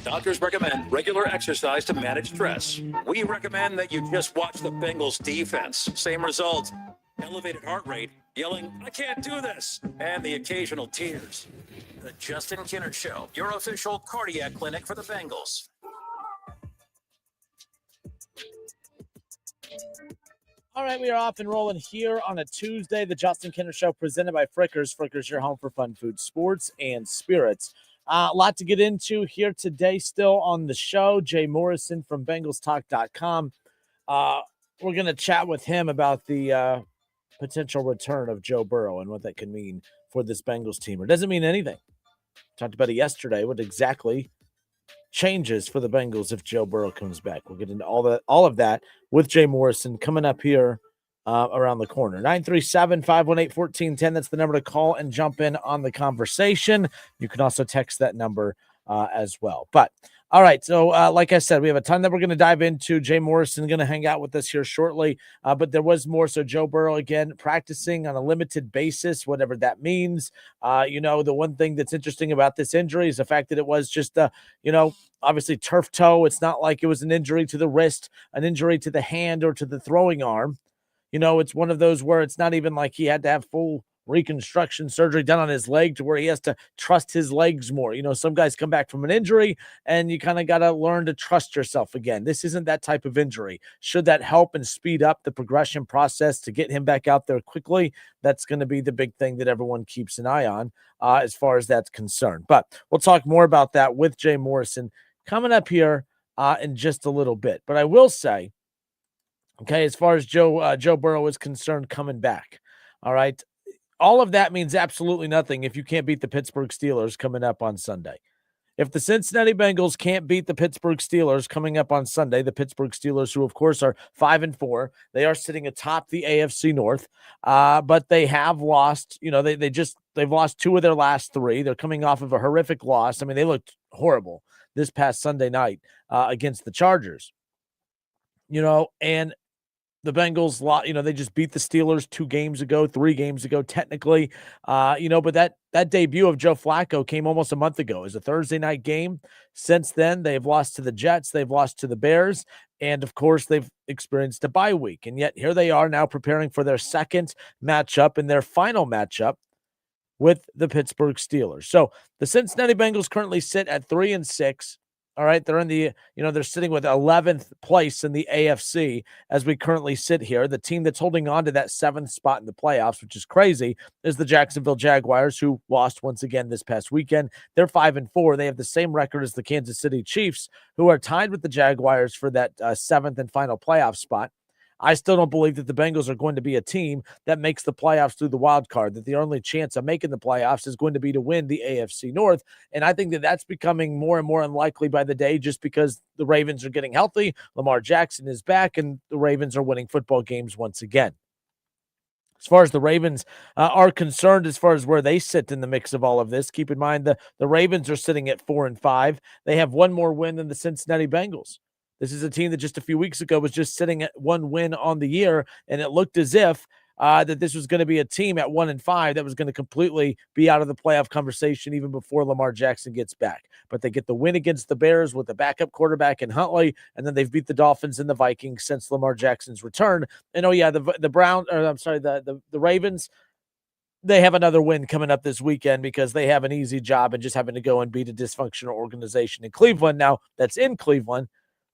Doctors recommend regular exercise to manage stress. We recommend that you just watch the Bengals defense. Same result. Elevated heart rate, yelling, "I can't do this," and the occasional tears. The Justin Kinner Show, your official cardiac clinic for the Bengals. All right, we are off and rolling here on a Tuesday. The Justin Kinner Show presented by Frickers. Frickers, your home for fun food, sports, and spirits. A lot to get into here today still on the show. Jay Morrison from BengalsTalk.com. We're going to chat with him about the potential return of Joe Burrow and what that could mean for this Bengals team. It doesn't mean anything. Talked about it yesterday. What exactly changes for the Bengals if Joe Burrow comes back? We'll get into all of that with Jay Morrison coming up here around the corner. 937-518-1410. That's the number to call and jump in on the conversation. You can also text that number as well. But all right, so like I said, we have a ton that we're going to dive into. Jay Morrison going to hang out with us here shortly, but there was more. So Joe Burrow, again, practicing on a limited basis, whatever that means. The one thing that's interesting about this injury is the fact that it was just, obviously turf toe. It's not like it was an injury to the wrist, an injury to the hand, or to the throwing arm. It's one of those where it's not even like he had to have full reconstruction surgery done on his leg to where he has to trust his legs more. Some guys come back from an injury and you kind of got to learn to trust yourself again. This isn't that type of injury. Should that help and speed up the progression process to get him back out there quickly? That's going to be the big thing that everyone keeps an eye on as far as that's concerned. But we'll talk more about that with Jay Morrison coming up here in just a little bit. But I will say, okay, as far as Joe Burrow is concerned coming back, all right, all of that means absolutely nothing if you can't beat the Pittsburgh Steelers coming up on Sunday. If the Cincinnati Bengals can't beat the Pittsburgh Steelers coming up on Sunday, the Pittsburgh Steelers, who of course are 5-4, they are sitting atop the AFC North, but they have lost. They've lost 2 of their last 3. They're coming off of a horrific loss. I mean, they looked horrible this past Sunday night against the Chargers. And the Bengals, they just beat the Steelers 3 games ago, technically. But that debut of Joe Flacco came almost a month ago. It was a Thursday night game. Since then, they've lost to the Jets. They've lost to the Bears. And, of course, they've experienced a bye week. And yet here they are now preparing for their second matchup and their final matchup with the Pittsburgh Steelers. So the Cincinnati Bengals currently sit at 3-6. All right, they're in the, they're sitting with 11th place in the AFC as we currently sit here. The team that's holding on to that 7th spot in the playoffs, which is crazy, is the Jacksonville Jaguars, who lost once again this past weekend. They're 5-4. They have the same record as the Kansas City Chiefs, who are tied with the Jaguars for that 7th and final playoff spot. I still don't believe that the Bengals are going to be a team that makes the playoffs through the wild card, that the only chance of making the playoffs is going to be to win the AFC North. And I think that that's becoming more and more unlikely by the day just because the Ravens are getting healthy, Lamar Jackson is back, and the Ravens are winning football games once again. As far as the Ravens are concerned, as far as where they sit in the mix of all of this, keep in mind the Ravens are sitting at 4-5. They have one more win than the Cincinnati Bengals. This is a team that just a few weeks ago was just sitting at 1 win on the year, and it looked as if that this was going to be a team at 1-5 that was going to completely be out of the playoff conversation even before Lamar Jackson gets back. But they get the win against the Bears with the backup quarterback in Huntley, and then they've beat the Dolphins and the Vikings since Lamar Jackson's return. And the Ravens, they have another win coming up this weekend because they have an easy job and just having to go and beat a dysfunctional organization in Cleveland. Now, that's in Cleveland.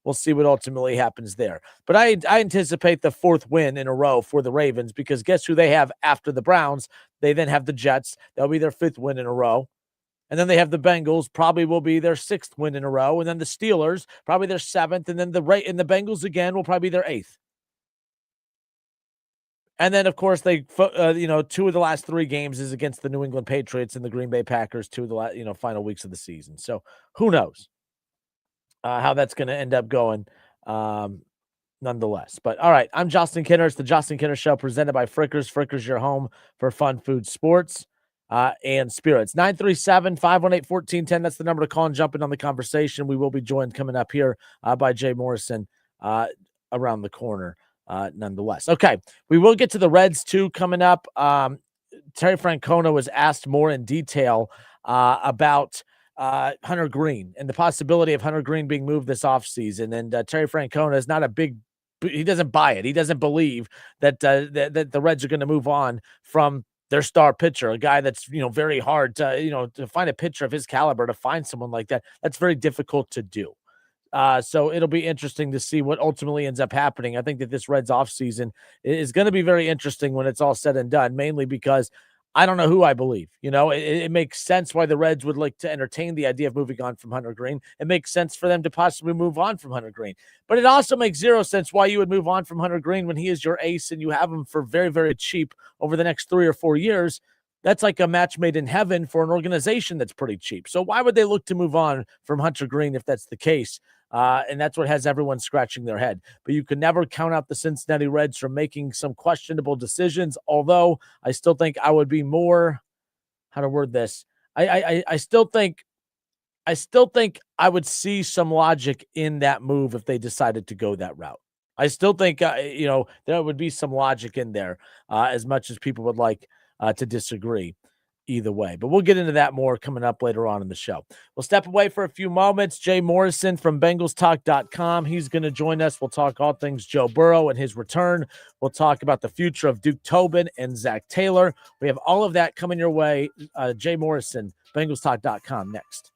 We'll see what ultimately happens there. But I anticipate the 4th win in a row for the Ravens because guess who they have after the Browns? They then have the Jets. That'll be their 5th win in a row. And then they have the Bengals, probably will be their 6th win in a row. And then the Steelers, probably their 7th. And then the Bengals again will probably be their 8th. And then, of course, they 2 of the last 3 games is against the New England Patriots and the Green Bay Packers, 2 of the final weeks of the season. So who knows how that's going to end up going nonetheless. But all right, I'm Justin Kinner. It's the Justin Kinner Show presented by Frickers. Frickers, your home for fun food, sports, and spirits. 937-518-1410. That's the number to call and jump in on the conversation. We will be joined coming up here by Jay Morrison around the corner nonetheless. Okay, we will get to the Reds too coming up. Terry Francona was asked more in detail about Hunter Green and the possibility of Hunter Green being moved this offseason. And Terry Francona is not a big he doesn't buy it. He doesn't believe that that the Reds are going to move on from their star pitcher, a guy that's, very hard to find a pitcher of his caliber, to find someone like that. That's very difficult to do. So it'll be interesting to see what ultimately ends up happening. I think that this Reds offseason is going to be very interesting when it's all said and done, mainly because I don't know who I believe. It makes sense why the Reds would like to entertain the idea of moving on from Hunter Green. It makes sense for them to possibly move on from Hunter Green. But it also makes zero sense why you would move on from Hunter Green when he is your ace and you have him for very, very cheap over the next 3 or 4 years. That's like a match made in heaven for an organization that's pretty cheap. So why would they look to move on from Hunter Green if that's the case? And that's what has everyone scratching their head. But you can never count out the Cincinnati Reds from making some questionable decisions, although I still think I would be more, how to word this? I still think I would see some logic in that move if they decided to go that route. I still think, there would be some logic in there, as much as people would like to disagree either way. But we'll get into that more coming up later on in the show. We'll step away for a few moments. Jay Morrison from BengalsTalk.com. He's going to join us. We'll talk all things Joe Burrow and his return. We'll talk about the future of Duke Tobin and Zach Taylor. We have all of that coming your way. Jay Morrison, BengalsTalk.com next.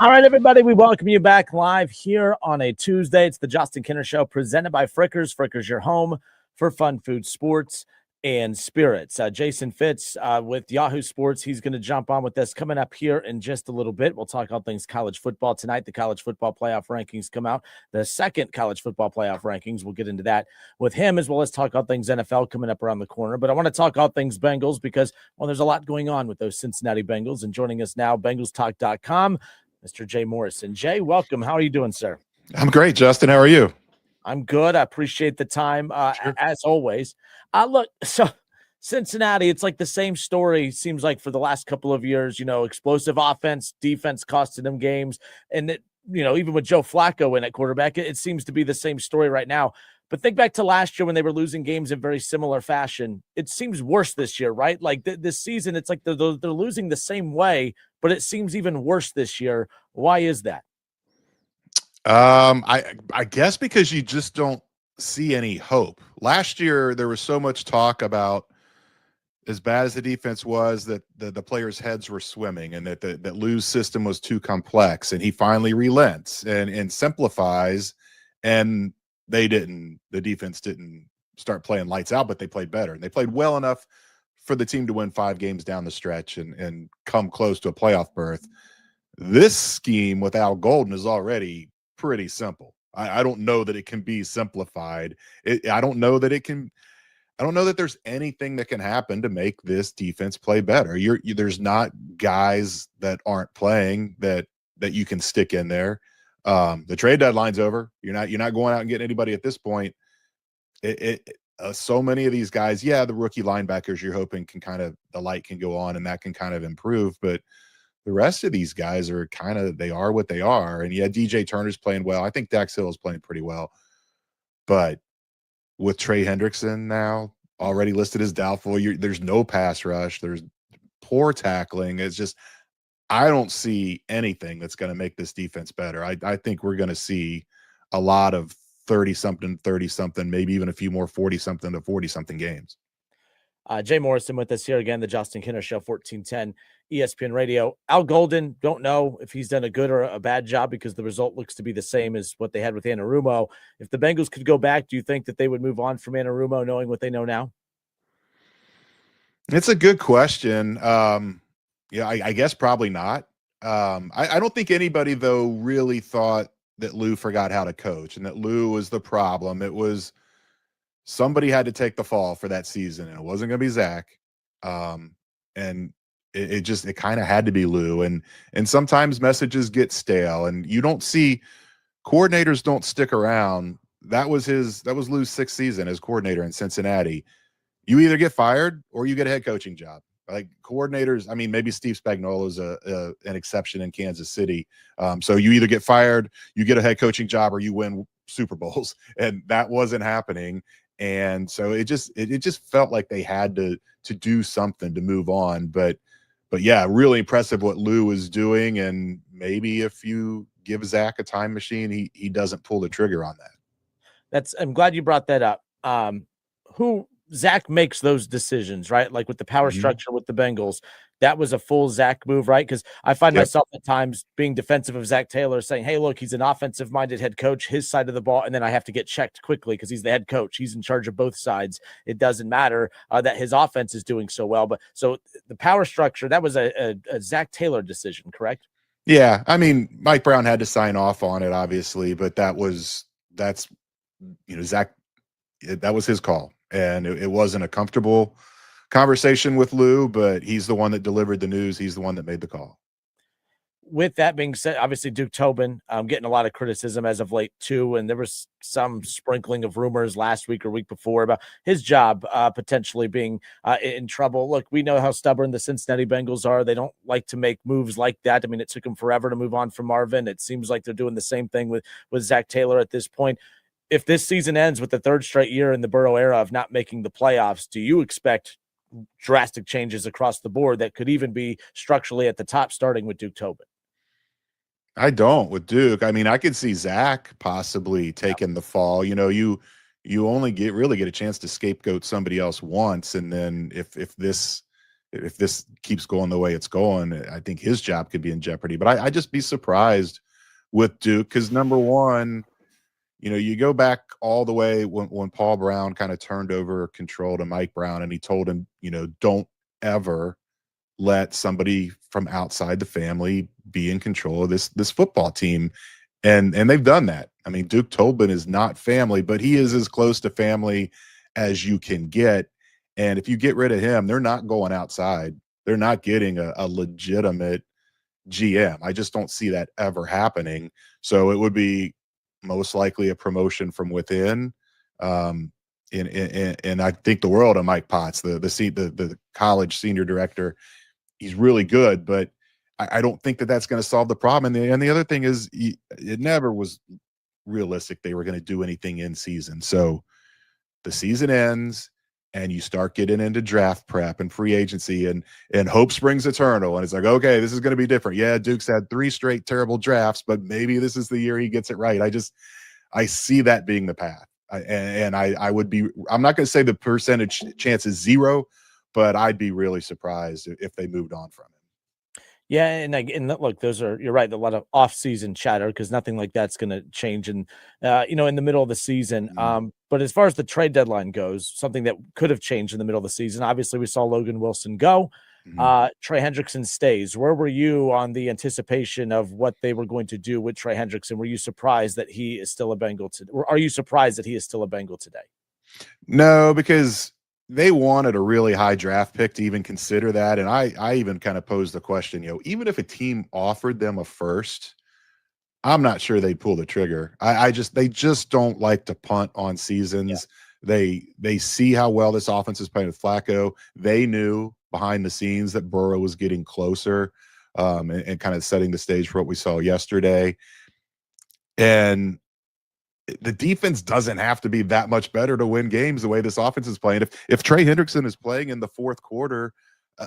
All right, everybody, we welcome you back live here on a Tuesday. It's the Justin Kinner Show presented by Frickers. Frickers, your home for fun food, sports, and spirits. Jason Fitz with Yahoo Sports. He's going to jump on with us coming up here in just a little bit. We'll talk all things college football tonight. The college football playoff rankings come out. The second college football playoff rankings. We'll get into that with him, as well as talk all things NFL coming up around the corner. But I want to talk all things Bengals because, well, there's a lot going on with those Cincinnati Bengals. And joining us now, BengalsTalk.com. Mr. Jay Morrison. Jay, welcome. How are you doing, sir? I'm great, Justin. How are you? I'm good. I appreciate the time, Sure. as always. Look, so Cincinnati, it's like the same story, seems like, for the last couple of years. Explosive offense, defense costing them games. And, even with Joe Flacco in at quarterback, it seems to be the same story right now. But think back to last year when they were losing games in very similar fashion. It seems worse this year, right? Like this season, it's like they're losing the same way, but it seems even worse this year. Why is that? I guess because you just don't see any hope. Last year, there was so much talk about, as bad as the defense was, that the players' heads were swimming and that Lou's system was too complex. And he finally relents and simplifies, and the defense didn't start playing lights out, but they played better. And they played well enough for the team to win 5 games down the stretch and come close to a playoff berth. This scheme with Al Golden is already pretty simple. I don't know that it can be simplified. I don't know that there's anything that can happen to make this defense play better. There's not guys that aren't playing that you can stick in there. The trade deadline's over. You're not going out and getting anybody at this point. So many of these guys, the rookie linebackers, you're hoping the light can go on and that can kind of improve, but the rest of these guys are they are what they are. And DJ Turner's playing well. I think Dax Hill is playing pretty well, but with Trey Hendrickson now already listed as doubtful, there's no pass rush. There's poor tackling. It's just, I don't see anything that's going to make this defense better. I think we're going to see a lot of 30-something, maybe even a few more 40-something to 40-something games. Jay Morrison with us here again, the Justin Kinner Show, 1410 ESPN Radio. Al Golden, don't know if he's done a good or a bad job because the result looks to be the same as what they had with Anarumo. If the Bengals could go back, do you think that they would move on from Anarumo knowing what they know now? It's a good question. I guess probably not. I don't think anybody, though, really thought that Lou forgot how to coach and that Lou was the problem. It was somebody had to take the fall for that season, and it wasn't going to be Zach. And it kind of had to be Lou. And sometimes messages get stale, and you don't see coordinators don't stick around. That was Lou's 6th season as coordinator in Cincinnati. You either get fired or you get a head coaching job. Like coordinators, I mean, maybe Steve Spagnuolo is an exception in Kansas City. So you either get fired, you get a head coaching job, or you win Super Bowls, and that wasn't happening. And so it just felt like they had to do something to move on. But really impressive what Lou is doing. And maybe if you give Zach a time machine, he doesn't pull the trigger on that. I'm glad you brought that up. Zach makes those decisions, right? Like with the power structure with the Bengals, that was a full Zach move, right? Because I find myself at times being defensive of Zach Taylor, saying, hey, look, he's an offensive-minded head coach, his side of the ball, and then I have to get checked quickly because he's the head coach. He's in charge of both sides. It doesn't matter that his offense is doing so well. But so the power structure, that was a Zach Taylor decision, correct? Yeah. I mean, Mike Brown had to sign off on it, obviously, but Zach, that was his call. And it wasn't a comfortable conversation with Lou, but he's the one that delivered the news. He's the one that made the call. With that being said, obviously Duke Tobin getting a lot of criticism as of late too, and there was some sprinkling of rumors last week or week before about his job potentially being in trouble. Look, we know how stubborn the Cincinnati Bengals are. They don't like to make moves like that. I mean, it took them forever to move on from Marvin. It seems like they're doing the same thing with Zach Taylor at this point. If this season ends with the 3rd straight year in the Burrow era of not making the playoffs, do you expect drastic changes across the board that could even be structurally at the top, starting with Duke Tobin? I don't with Duke. I mean, I could see Zach possibly taking the fall. You only really get a chance to scapegoat somebody else once, and then if if this keeps going the way it's going, I think his job could be in jeopardy. But I just be surprised with Duke because, number one, you go back all the way when Paul Brown kind of turned over control to Mike Brown, and he told him, don't ever let somebody from outside the family be in control of this football team. And they've done that. I mean, Duke Tobin is not family, but he is as close to family as you can get. And if you get rid of him, they're not going outside. They're not getting a legitimate GM. I just don't see that ever happening. So it would be most likely a promotion from within. And I think the world of Mike Potts, the college senior director. He's really good, but I don't think that's going to solve the problem. And the other thing is, it never was realistic they were going to do anything in season. So the season ends, and you start getting into draft prep and free agency, and hope springs eternal. And it's like, okay, this is going to be different. Yeah, Duke's had 3 straight terrible drafts, but maybe this is the year he gets it right. I see that being the path. I would be, I'm not going to say the percentage chance is 0, but I'd be really surprised if they moved on from him. Yeah, and look, you're right, a lot of off-season chatter because nothing like that's going to change in the middle of the season. But as far as the trade deadline goes, something that could have changed in the middle of the season. Obviously, we saw Logan Wilson go. Trey Hendrickson stays. Where were you on the anticipation of what they were going to do with Trey Hendrickson? Were you surprised that he is still a Bengal today? Or are you surprised that he is still a Bengal today? No, because they wanted a really high draft pick to even consider that. And I even kind of posed the question, even if a team offered them a first, I'm not sure they'd pull the trigger. They just don't like to punt on seasons. Yeah. They see how well this offense is playing with Flacco. They knew behind the scenes that Burrow was getting closer, and kind of setting the stage for what we saw yesterday. And the defense doesn't have to be that much better to win games the way this offense is playing. If Trey Hendrickson is playing in the fourth quarter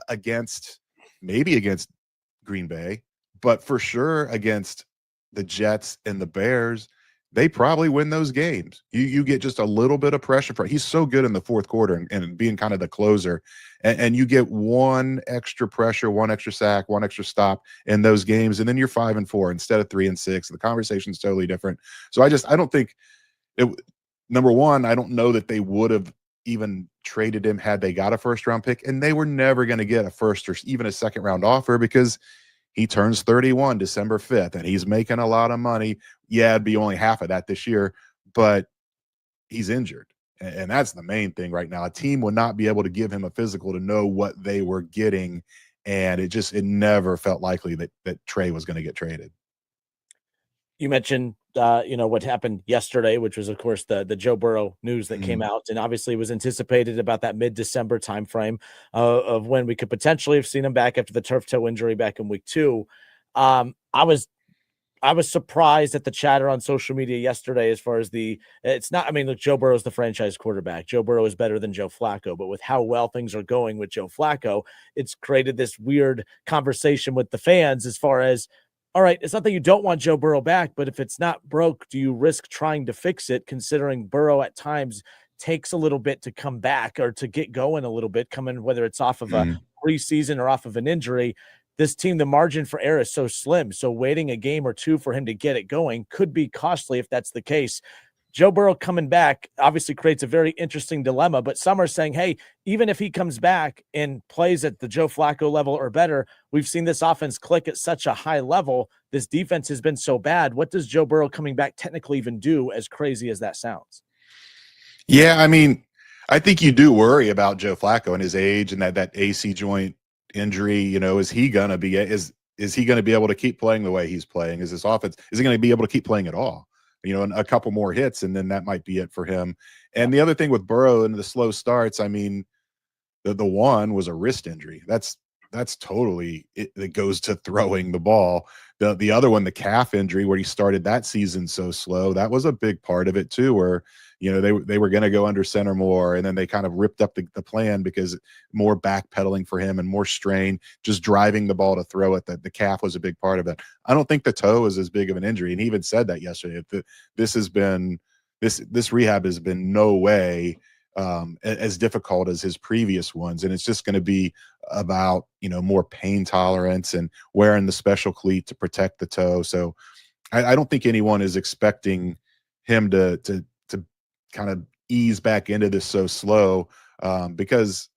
against Green Bay, but for sure against the Jets and the Bears, they probably win those games. You get just a little bit of pressure. He's so good in the fourth quarter and being kind of the closer, and you get one extra pressure, one extra sack, one extra stop in those games, and then you're 5-4 instead of 3-6. The conversation's totally different. So I don't think it. Number one, I don't know that they would have even traded him had they got a first-round pick, and they were never going to get a first or even a second-round offer because he turns 31 December 5th, and he's making a lot of money. Yeah, it'd be only half of that this year, but he's injured. And that's the main thing right now. A team would not be able to give him a physical to know what they were getting, and it never felt likely that Trey was going to get traded. You mentioned, what happened yesterday, which was, of course, the Joe Burrow news that came out, and obviously was anticipated about that mid-December timeframe of when we could potentially have seen him back after the turf toe injury back in week 2. I was surprised at the chatter on social media yesterday as far as look, Joe Burrow is the franchise quarterback. Joe Burrow is better than Joe Flacco, but with how well things are going with Joe Flacco, it's created this weird conversation with the fans as far as, all right, it's not that you don't want Joe Burrow back, but if it's not broke, do you risk trying to fix it, considering Burrow at times takes a little bit to come back or to get going a little bit, whether it's off of a preseason or off of an injury. This team, the margin for error is so slim. So waiting a game or two for him to get it going could be costly if that's the case. Joe Burrow coming back obviously creates a very interesting dilemma, but some are saying, hey, even if he comes back and plays at the Joe Flacco level or better, we've seen this offense click at such a high level. This defense has been so bad. What does Joe Burrow coming back technically even do, as crazy as that sounds? Yeah, I mean, I think you do worry about Joe Flacco and his age and that AC joint injury. Is he going to be able to keep playing the way he's playing? Is he going to be able to keep playing at all? And a couple more hits, and then that might be it for him. And the other thing with Burrow and the slow starts, I mean, the one was a wrist injury. That's totally it goes to throwing the ball. The other one, the calf injury, where he started that season so slow, that was a big part of it too, where they were going to go under center more, and then they kind of ripped up the plan because more backpedaling for him and more strain, just driving the ball to throw it. The calf was a big part of that. I don't think the toe is as big of an injury, and he even said that yesterday. This rehab has been no way as difficult as his previous ones. And it's just going to be about, more pain tolerance and wearing the special cleat to protect the toe. So I don't think anyone is expecting him to kind of ease back into this so slow, because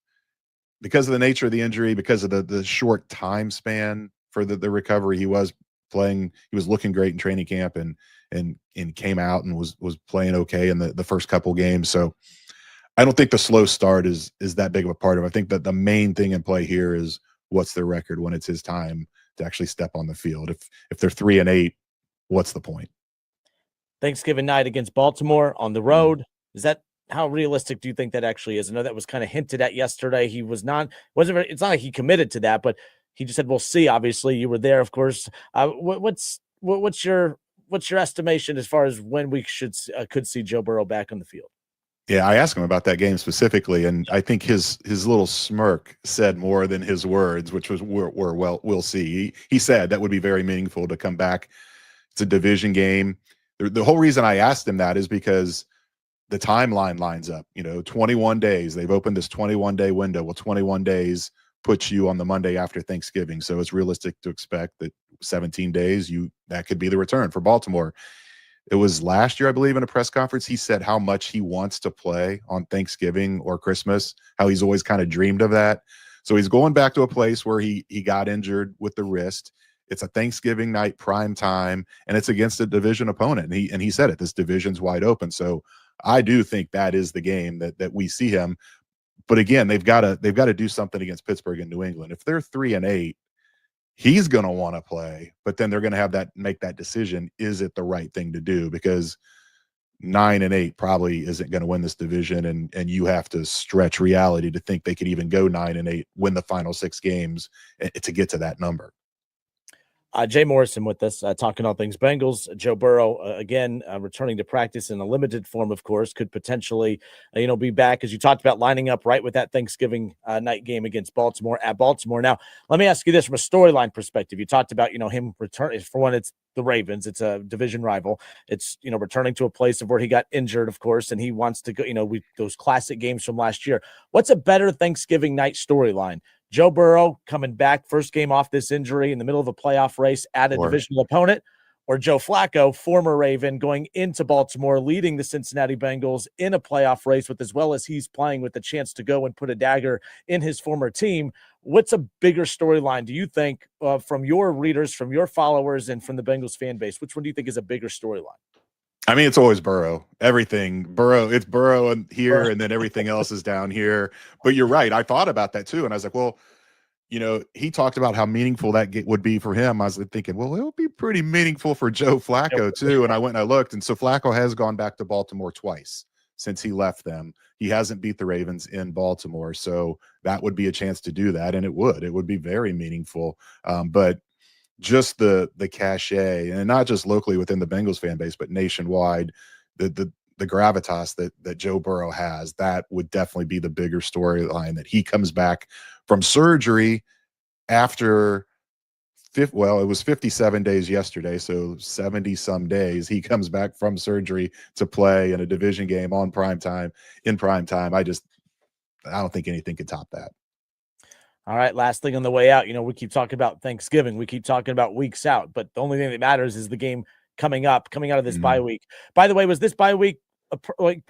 of the nature of the injury, because of the short time span for the recovery. He was looking great in training camp and came out and was playing okay in the first couple games. So I don't think the slow start is that big of a part of it. I think that the main thing in play here is what's their record when it's his time to actually step on the field. If they're 3-8, what's the point? Thanksgiving night against Baltimore on the road. Is that how realistic do you think that actually is? I know that was kind of hinted at yesterday. He it's not like he committed to that, but he just said, we'll see. Obviously you were there, of course. What's your estimation as far as when we could see Joe Burrow back on the field? Yeah, I asked him about that game specifically, and I think his little smirk said more than his words, which was we'll see. He said that would be very meaningful to come back. It's a division game. The whole reason I asked him that is because the timeline lines up. 21 days. They've opened this 21-day window. Well, 21 days puts you on the Monday after Thanksgiving, so it's realistic to expect that 17 days that could be the return for Baltimore. It was last year, I believe, in a press conference, he said how much he wants to play on Thanksgiving or Christmas, how he's always kind of dreamed of that. So he's going back to a place where he got injured with the wrist. It's a Thanksgiving night prime time, and it's against a division opponent. And he said it, this division's wide open. So I do think that is the game that we see him. But again, they've got to do something against Pittsburgh and New England. If they're 3-8, he's going to want to play, but then they're going to make that decision. Is it the right thing to do? Because 9-8 probably isn't going to win this division. And you have to stretch reality to think they could even go 9-8, win the final 6 games to get to that number. Jay Morrison with us, talking all things Bengals. Joe Burrow, again, returning to practice in a limited form, of course, could potentially, be back, as you talked about, lining up right with that Thanksgiving night game against Baltimore at Baltimore. Now, let me ask you this from a storyline perspective. You talked about, him return. For one, it's the Ravens. It's a division rival. It's, returning to a place of where he got injured, of course, and he wants to go, those classic games from last year. What's a better Thanksgiving night storyline? Joe Burrow coming back, first game off this injury in the middle of a playoff race at a divisional opponent, or Joe Flacco, former Raven, going into Baltimore, leading the Cincinnati Bengals in a playoff race with, as well as he's playing, with the chance to go and put a dagger in his former team. What's a bigger storyline, do you think, from your readers, from your followers, and from the Bengals fan base? Which one do you think is a bigger storyline? I mean, it's always Burrow. Everything Burrow. It's Burrow here, and then everything else is down here. But you're right. I thought about that too, and I was like, well, he talked about how meaningful that would be for him. I was thinking, well, it would be pretty meaningful for Joe Flacco too. And I went and I looked, and so Flacco has gone back to Baltimore twice since he left them. He hasn't beat the Ravens in Baltimore, so that would be a chance to do that, and it would be very meaningful. But just the cachet, and not just locally within the Bengals fan base, but nationwide, the gravitas that Joe Burrow has, that would definitely be the bigger storyline, that he comes back from surgery after it was 57 days yesterday, so 70 some days. He comes back from surgery to play in a division game in prime time. I don't think anything could top that. All right, last thing on the way out. We keep talking about Thanksgiving. We keep talking about weeks out, but the only thing that matters is the game coming out of this bye week. By the way, was this bye week,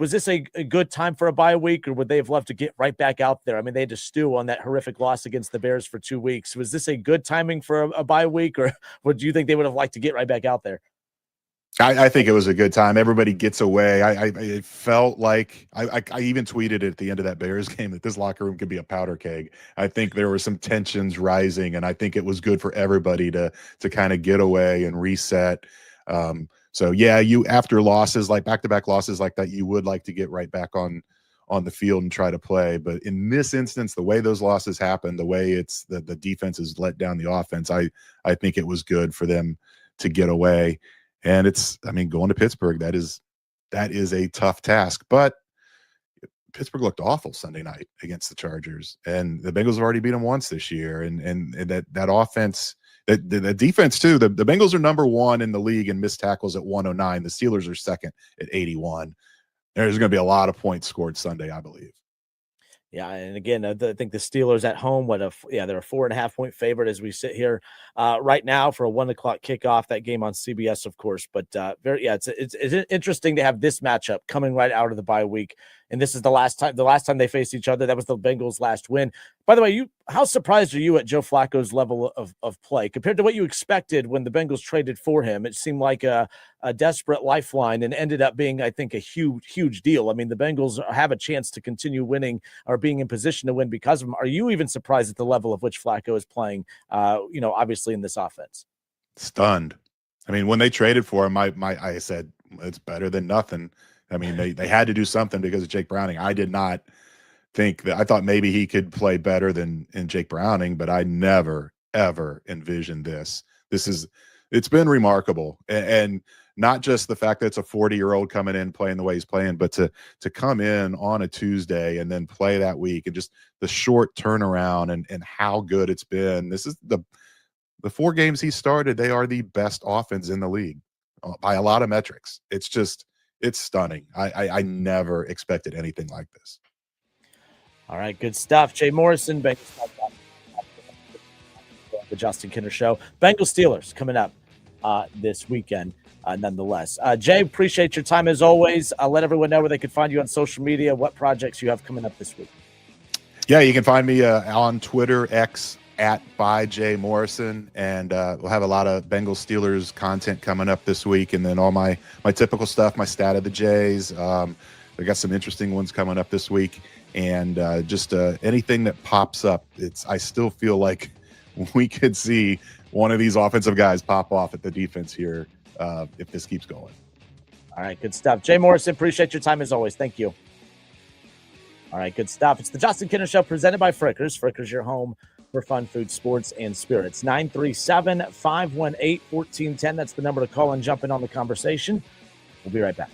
was this a good time for a bye week, or would they have loved to get right back out there? I mean, they had to stew on that horrific loss against the Bears for 2 weeks. Was this a good timing for a bye week, or do you think they would have liked to get right back out there? I think it was a good time. Everybody gets away. I felt like I even tweeted at the end of that Bears game that this locker room could be a powder keg. I think there were some tensions rising, and I think it was good for everybody to kind of get away and reset. So yeah, after losses, like back-to-back losses like that, you would like to get right back on the field and try to play. But in this instance, the way those losses happened, the way it's the defense has let down the offense, I think it was good for them to get away. And going to Pittsburgh, that is a tough task. But Pittsburgh looked awful Sunday night against the Chargers, and the Bengals have already beat them once this year. And that offense, the defense too. The Bengals are number 1 in the league in missed tackles at 109. The Steelers are second at 81. There's going to be a lot of points scored Sunday, I believe. Yeah, and again, I think the Steelers at home, they're a 4.5-point favorite as we sit here right now for a 1 o'clock kickoff. That game on CBS, of course, but it's interesting to have this matchup coming right out of the bye week, and this is the last time they faced each other. That was the Bengals' last win. By the way, how surprised are you at Joe Flacco's level of play compared to what you expected when the Bengals traded for him? It seemed like a desperate lifeline and ended up being, I think, a huge deal. I mean, the Bengals have a chance to continue winning or being in position to win because of him. Are you even surprised at the level of which Flacco is playing, obviously in this offense? Stunned. I mean, when they traded for him, I said, it's better than nothing. I mean, they had to do something because of Jake Browning. I did not think that. I thought maybe he could play better than Jake Browning, but I never ever envisioned this. It's been remarkable, and not just the fact that it's a 40-year-old coming in playing the way he's playing, but to come in on a Tuesday and then play that week, and just the short turnaround and how good it's been. This is the 4 games he started, they are the best offense in the league by a lot of metrics. It's stunning. I never expected anything like this. All right, good stuff. Jay Morrison, Bengals, the Justin Kinner Show. Bengals Steelers coming up this weekend, nonetheless. Jay, appreciate your time as always. I'll let everyone know where they can find you on social media, what projects you have coming up this week. Yeah, you can find me on Twitter, X, @byJMorrison, and we'll have a lot of Bengals Steelers content coming up this week, and then all my typical stuff, my stat of the Jays. We got some interesting ones coming up this week, and just anything that pops up. I still feel like we could see one of these offensive guys pop off at the defense here if this keeps going. All right, good stuff. Jay Morrison, appreciate your time as always. Thank you. All right, good stuff. It's the Justin Kinner Show presented by Frickers. Frickers, your home for fun, food, sports, and spirits. 937-518-1410. That's the number to call and jump in on the conversation. We'll be right back.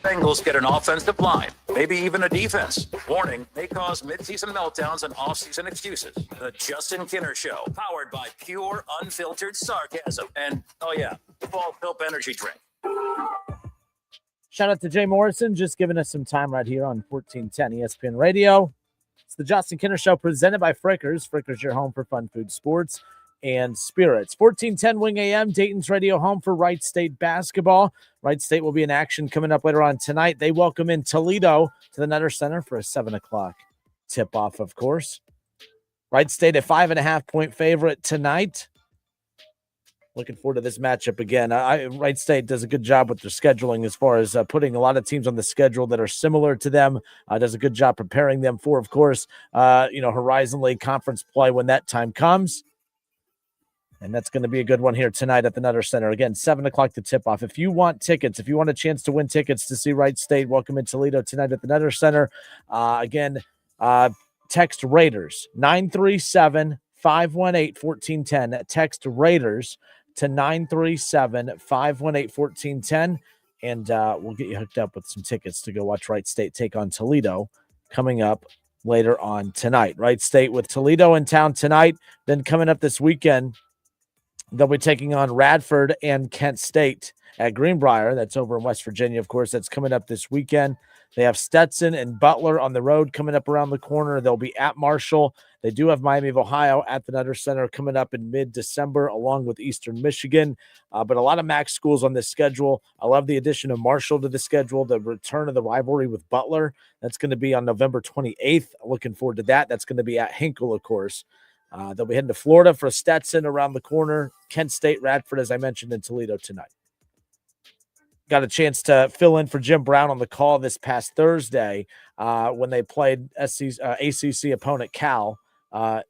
Bengals get an offensive line, maybe even a defense. Warning, may cause midseason meltdowns and offseason excuses. The Justin Kinner Show, powered by pure, unfiltered sarcasm. And, oh yeah, Fall Help Energy Drink. Shout out to Jay Morrison, just giving us some time right here on 1410 ESPN Radio. It's the Justin Kinner Show presented by Frickers. Frickers, your home for fun food, sports, and spirits. 1410 Wing AM, Dayton's radio home for Wright State basketball. Wright State will be in action coming up later on tonight. They welcome in Toledo to the Nutter Center for a 7 o'clock tip-off, of course. Wright State a 5.5-point favorite tonight. Looking forward to this matchup again. Wright State does a good job with their scheduling as far as putting a lot of teams on the schedule that are similar to them. Does a good job preparing them for, of course, Horizon League conference play when that time comes. And that's going to be a good one here tonight at the Nutter Center. Again, 7 o'clock to tip off. If you want tickets, if you want a chance to win tickets to see Wright State, welcome in Toledo tonight at the Nutter Center. Text Raiders 937-518-1410. Text Raiders to 937-518-1410. And we'll get you hooked up with some tickets to go watch Wright State take on Toledo coming up later on tonight. Wright State with Toledo in town tonight. Then coming up this weekend, they'll be taking on Radford and Kent State at Greenbrier. That's over in West Virginia, of course. That's coming up this weekend. They have Stetson and Butler on the road coming up around the corner. They'll be at Marshall. They do have Miami of Ohio at the Nutter Center coming up in mid-December, along with Eastern Michigan. But a lot of MAC schools on this schedule. I love the addition of Marshall to the schedule, the return of the rivalry with Butler. That's going to be on November 28th. Looking forward to that. That's going to be at Hinkle, of course. They'll be heading to Florida for Stetson around the corner. Kent State, Radford, as I mentioned, in Toledo tonight. Got a chance to fill in for Jim Brown on the call this past Thursday when they played ACC opponent Cal on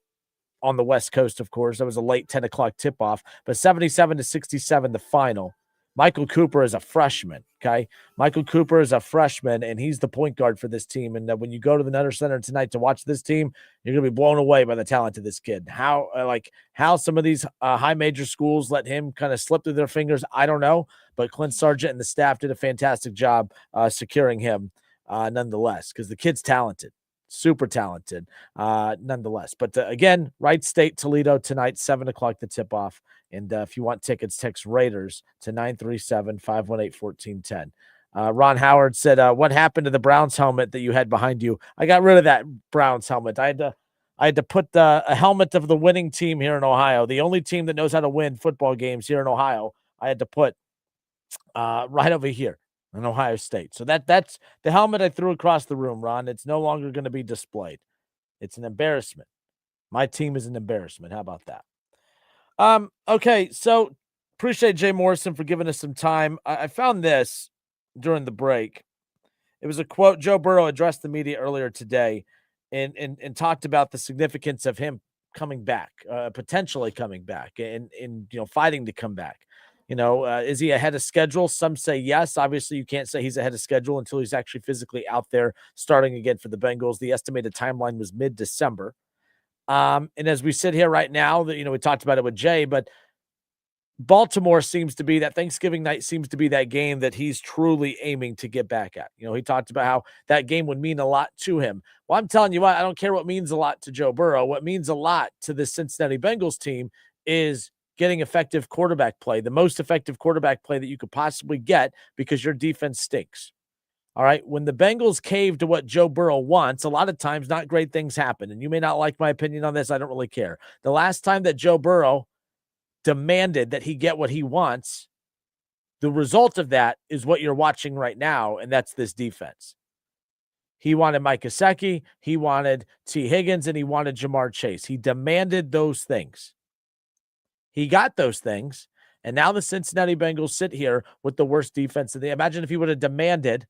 the West Coast, of course. That was a late 10 o'clock tip-off, but 77-67 the final. Michael Cooper is a freshman, okay? Michael Cooper is a freshman, and he's the point guard for this team. And when you go to the Nutter Center tonight to watch this team, you're going to be blown away by the talent of this kid. How some of these high major schools let him kind of slip through their fingers, I don't know. But Clint Sargent and the staff did a fantastic job securing him nonetheless, because the kid's talented, super talented nonetheless. But again, Wright State, Toledo tonight, 7 o'clock the tip-off. And if you want tickets, text Raiders to 937-518-1410. Ron Howard said, what happened to the Browns helmet that you had behind you? I got rid of that Browns helmet. I had to put a helmet of the winning team here in Ohio, the only team that knows how to win football games here in Ohio. I had to put right over here in Ohio State. So that's the helmet I threw across the room, Ron. It's no longer going to be displayed. It's an embarrassment. My team is an embarrassment. How about that? Okay, so appreciate Jay Morrison for giving us some time. I found this during the break. It was a quote. Joe Burrow addressed the media earlier today and talked about the significance of him coming back, potentially coming back and fighting to come back. Is he ahead of schedule? Some say yes. Obviously, you can't say he's ahead of schedule until he's actually physically out there starting again for the Bengals. The estimated timeline was mid-December. And as we sit here right now, we talked about it with Jay, but Baltimore seems to be that Thanksgiving night seems to be that game that he's truly aiming to get back at. He talked about how that game would mean a lot to him. Well, I'm telling you what, I don't care what means a lot to Joe Burrow. What means a lot to the Cincinnati Bengals team is getting effective quarterback play, the most effective quarterback play that you could possibly get because your defense stinks. All right. When the Bengals cave to what Joe Burrow wants, a lot of times not great things happen. And you may not like my opinion on this. I don't really care. The last time that Joe Burrow demanded that he get what he wants, the result of that is what you're watching right now. And that's this defense. He wanted Mike Gesicki, he wanted T. Higgins, and he wanted Jamar Chase. He demanded those things. He got those things. And now the Cincinnati Bengals sit here with the worst defense. Imagine if he would have demanded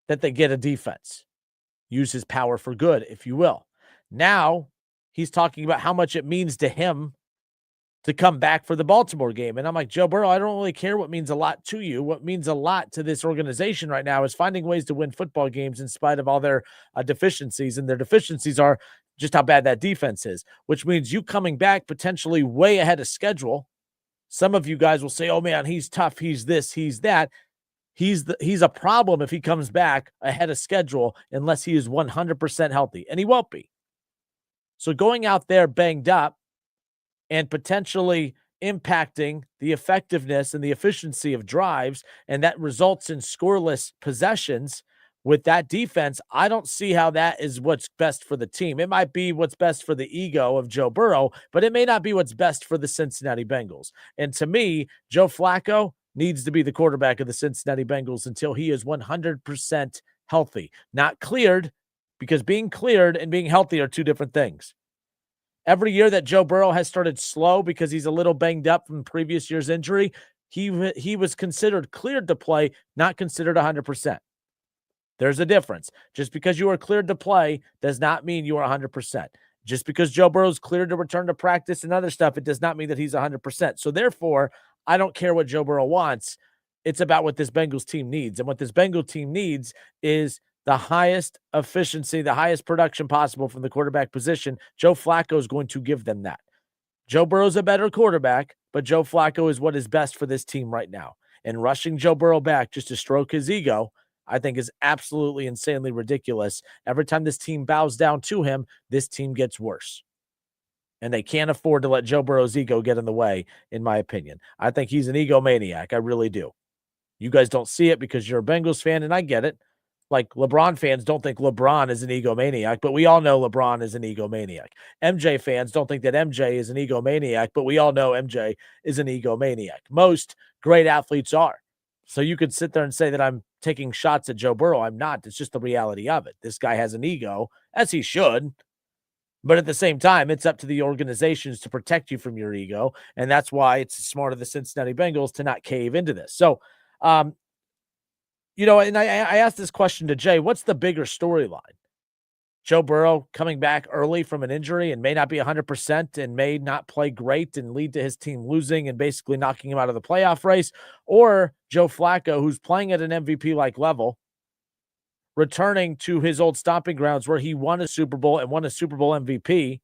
that they get a defense, use his power for good, if you will. Now he's talking about how much it means to him to come back for the Baltimore game. And I'm like, Joe Burrow, I don't really care what means a lot to you. What means a lot to this organization right now is finding ways to win football games in spite of all their deficiencies. And their deficiencies are just how bad that defense is, which means you coming back potentially way ahead of schedule. Some of you guys will say, oh man, he's tough. He's this, he's that. He's a problem if he comes back ahead of schedule unless he is 100% healthy, and he won't be. So going out there banged up and potentially impacting the effectiveness and the efficiency of drives, and that results in scoreless possessions with that defense, I don't see how that is what's best for the team. It might be what's best for the ego of Joe Burrow, but it may not be what's best for the Cincinnati Bengals. And to me, Joe Flacco needs to be the quarterback of the Cincinnati Bengals until he is 100% healthy, not cleared, because being cleared and being healthy are two different things. Every year that Joe Burrow has started slow because he's a little banged up from previous year's injury, he was considered cleared to play, not considered 100%. There's a difference. Just because you are cleared to play does not mean you are 100%. Just because Joe Burrow's cleared to return to practice and other stuff, it does not mean that he's 100%. So therefore, I don't care what Joe Burrow wants. It's about what this Bengals team needs. And what this Bengals team needs is the highest efficiency, the highest production possible from the quarterback position. Joe Flacco is going to give them that. Joe Burrow's a better quarterback, but Joe Flacco is what is best for this team right now. And rushing Joe Burrow back just to stroke his ego, I think, is absolutely insanely ridiculous. Every time this team bows down to him, this team gets worse. And they can't afford to let Joe Burrow's ego get in the way, in my opinion. I think he's an egomaniac. I really do. You guys don't see it because you're a Bengals fan, and I get it. Like, LeBron fans don't think LeBron is an egomaniac, but we all know LeBron is an egomaniac. MJ fans don't think that MJ is an egomaniac, but we all know MJ is an egomaniac. Most great athletes are. So you could sit there and say that I'm taking shots at Joe Burrow. I'm not. It's just the reality of it. This guy has an ego, as he should. But at the same time, it's up to the organizations to protect you from your ego. And that's why it's smart of the Cincinnati Bengals to not cave into this. So, and I asked this question to Jay, what's the bigger storyline? Joe Burrow coming back early from an injury and may not be 100% and may not play great and lead to his team losing and basically knocking him out of the playoff race, or Joe Flacco, who's playing at an MVP-like level, returning to his old stomping grounds where he won a Super Bowl and won a Super Bowl MVP,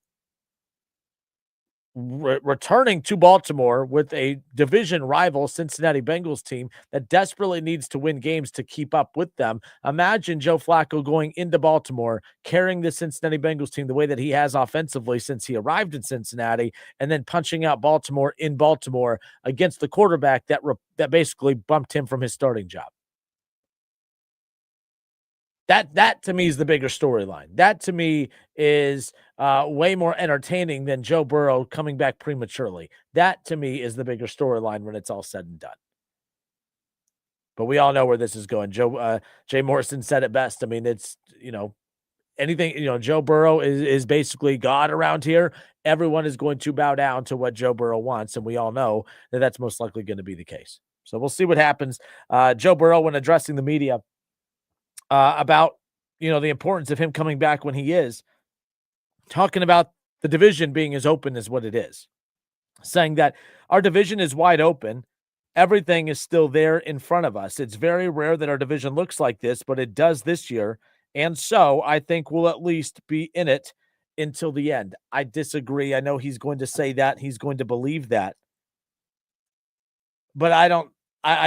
returning to Baltimore with a division rival Cincinnati Bengals team that desperately needs to win games to keep up with them. Imagine Joe Flacco going into Baltimore, carrying the Cincinnati Bengals team the way that he has offensively since he arrived in Cincinnati, and then punching out Baltimore in Baltimore against the quarterback that basically bumped him from his starting job. That to me is the bigger storyline. That to me is way more entertaining than Joe Burrow coming back prematurely. That to me is the bigger storyline when it's all said and done. But we all know where this is going. Jay Morrison said it best. I mean, it's, anything, Joe Burrow is basically God around here. Everyone is going to bow down to what Joe Burrow wants, and we all know that that's most likely going to be the case. So we'll see what happens. Joe Burrow, when addressing the media, about, the importance of him coming back when he is, talking about the division being as open as what it is, saying that our division is wide open. Everything is still there in front of us. It's very rare that our division looks like this, but it does this year. And so I think we'll at least be in it until the end. I disagree. I know he's going to say that. He's going to believe that. But I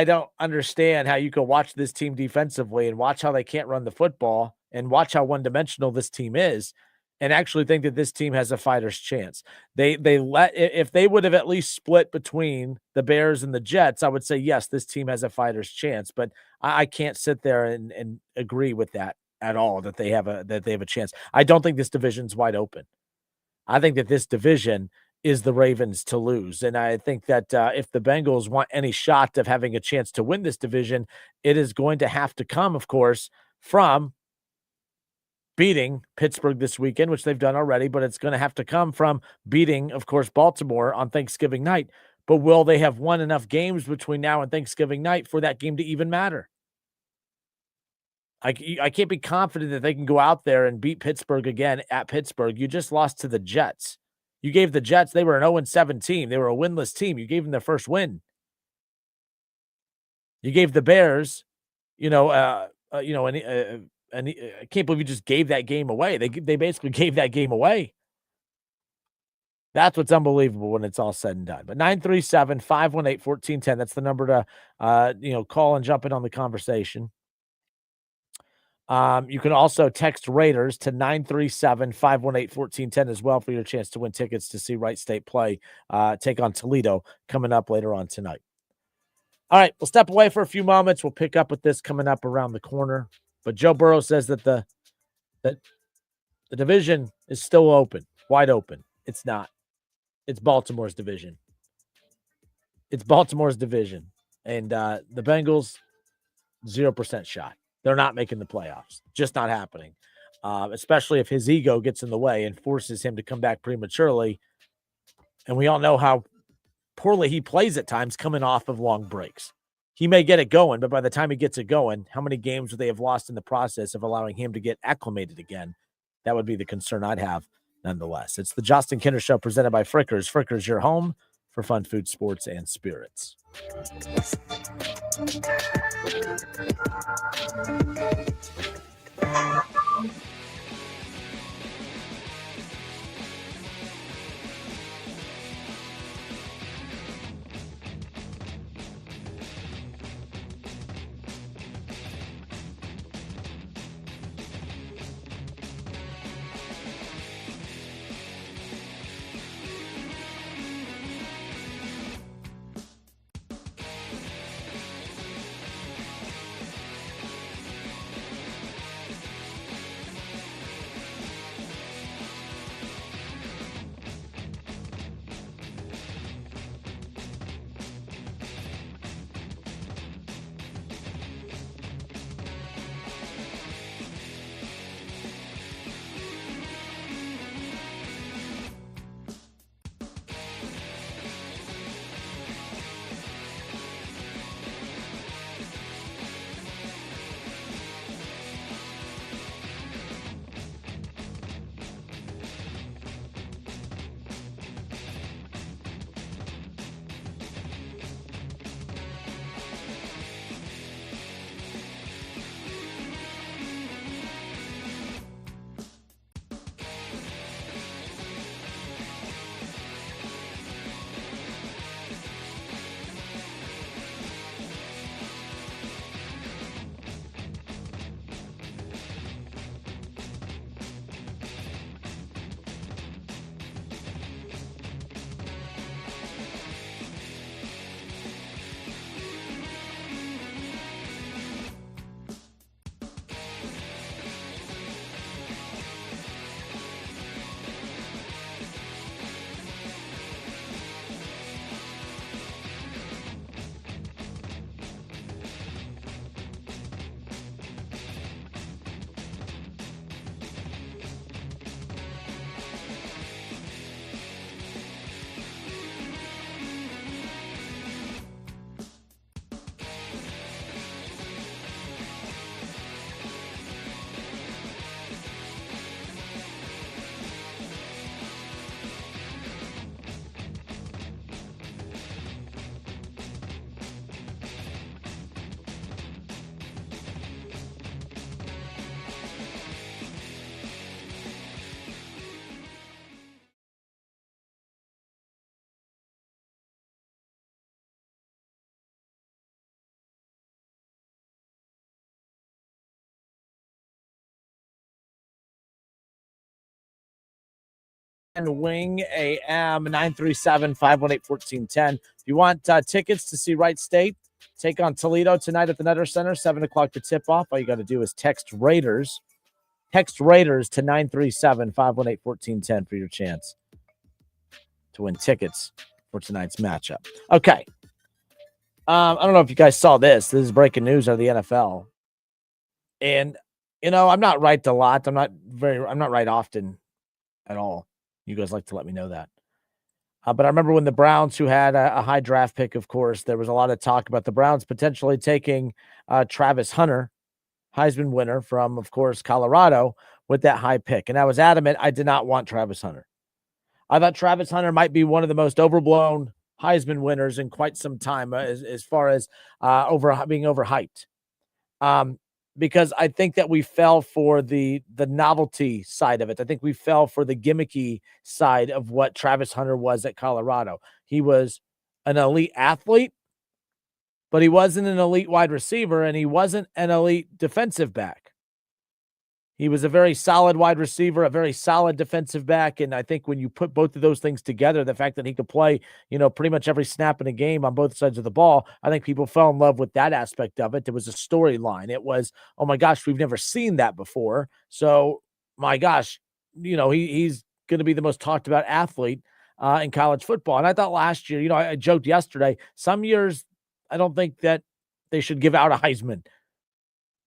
don't understand how you can watch this team defensively and watch how they can't run the football and watch how one-dimensional this team is and actually think that this team has a fighter's chance. If they would have at least split between the Bears and the Jets, I would say, yes, this team has a fighter's chance, but I can't sit there and agree with that at all, that they have a chance. I don't think this division's wide open. I think that this division is the Ravens to lose. And I think that if the Bengals want any shot of having a chance to win this division, it is going to have to come, of course, from beating Pittsburgh this weekend, which they've done already, but it's going to have to come from beating, of course, Baltimore on Thanksgiving night. But will they have won enough games between now and Thanksgiving night for that game to even matter? I can't be confident that they can go out there and beat Pittsburgh again at Pittsburgh. You just lost to the Jets. You gave the Jets, they were an 0-7 team. They were a winless team. You gave them their first win. You gave the Bears, I can't believe you just gave that game away. They basically gave that game away. That's what's unbelievable when it's all said and done. But 937-518-1410, that's the number to call and jump in on the conversation. You can also text Raiders to 937-518-1410 as well for your chance to win tickets to see Wright State play, take on Toledo coming up later on tonight. All right, we'll step away for a few moments. We'll pick up with this coming up around the corner. But Joe Burrow says that the division is still open, wide open. It's not. It's Baltimore's division. It's Baltimore's division. And the Bengals, 0% shot. They're not making the playoffs. Just not happening. Especially if his ego gets in the way and forces him to come back prematurely. And we all know how poorly he plays at times coming off of long breaks. He may get it going, but by the time he gets it going, how many games would they have lost in the process of allowing him to get acclimated again? That would be the concern I'd have nonetheless. It's the Justin Kinder Show presented by Frickers. Frickers, your home for fun, food, sports, and spirits. And Wing AM 937-518-1410. If you want tickets to see Wright State take on Toledo tonight at the Nutter Center, 7 o'clock to tip off, all you got to do is text Raiders. Text Raiders to 937-518-1410 for your chance to win tickets for tonight's matchup. Okay. I don't know if you guys saw this. This is breaking news out of the NFL. And, I'm not right a lot. I'm not right often at all. You guys like to let me know that. But I remember when the Browns, who had a high draft pick, of course, there was a lot of talk about the Browns potentially taking Travis Hunter, Heisman winner from, of course, Colorado, with that high pick. And I was adamant I did not want Travis Hunter. I thought Travis Hunter might be one of the most overblown Heisman winners in quite some time as far as being overhyped. because I think that we fell for the novelty side of it. I think we fell for the gimmicky side of what Travis Hunter was at Colorado. He was an elite athlete, but he wasn't an elite wide receiver, and he wasn't an elite defensive back. He was a very solid wide receiver, a very solid defensive back, and I think when you put both of those things together, the fact that he could play, pretty much every snap in a game on both sides of the ball, I think people fell in love with that aspect of it. There was a storyline. It was, oh my gosh, we've never seen that before. So, my gosh, he's going to be the most talked about athlete in college football. And I thought last year, I joked yesterday, some years I don't think that they should give out a Heisman.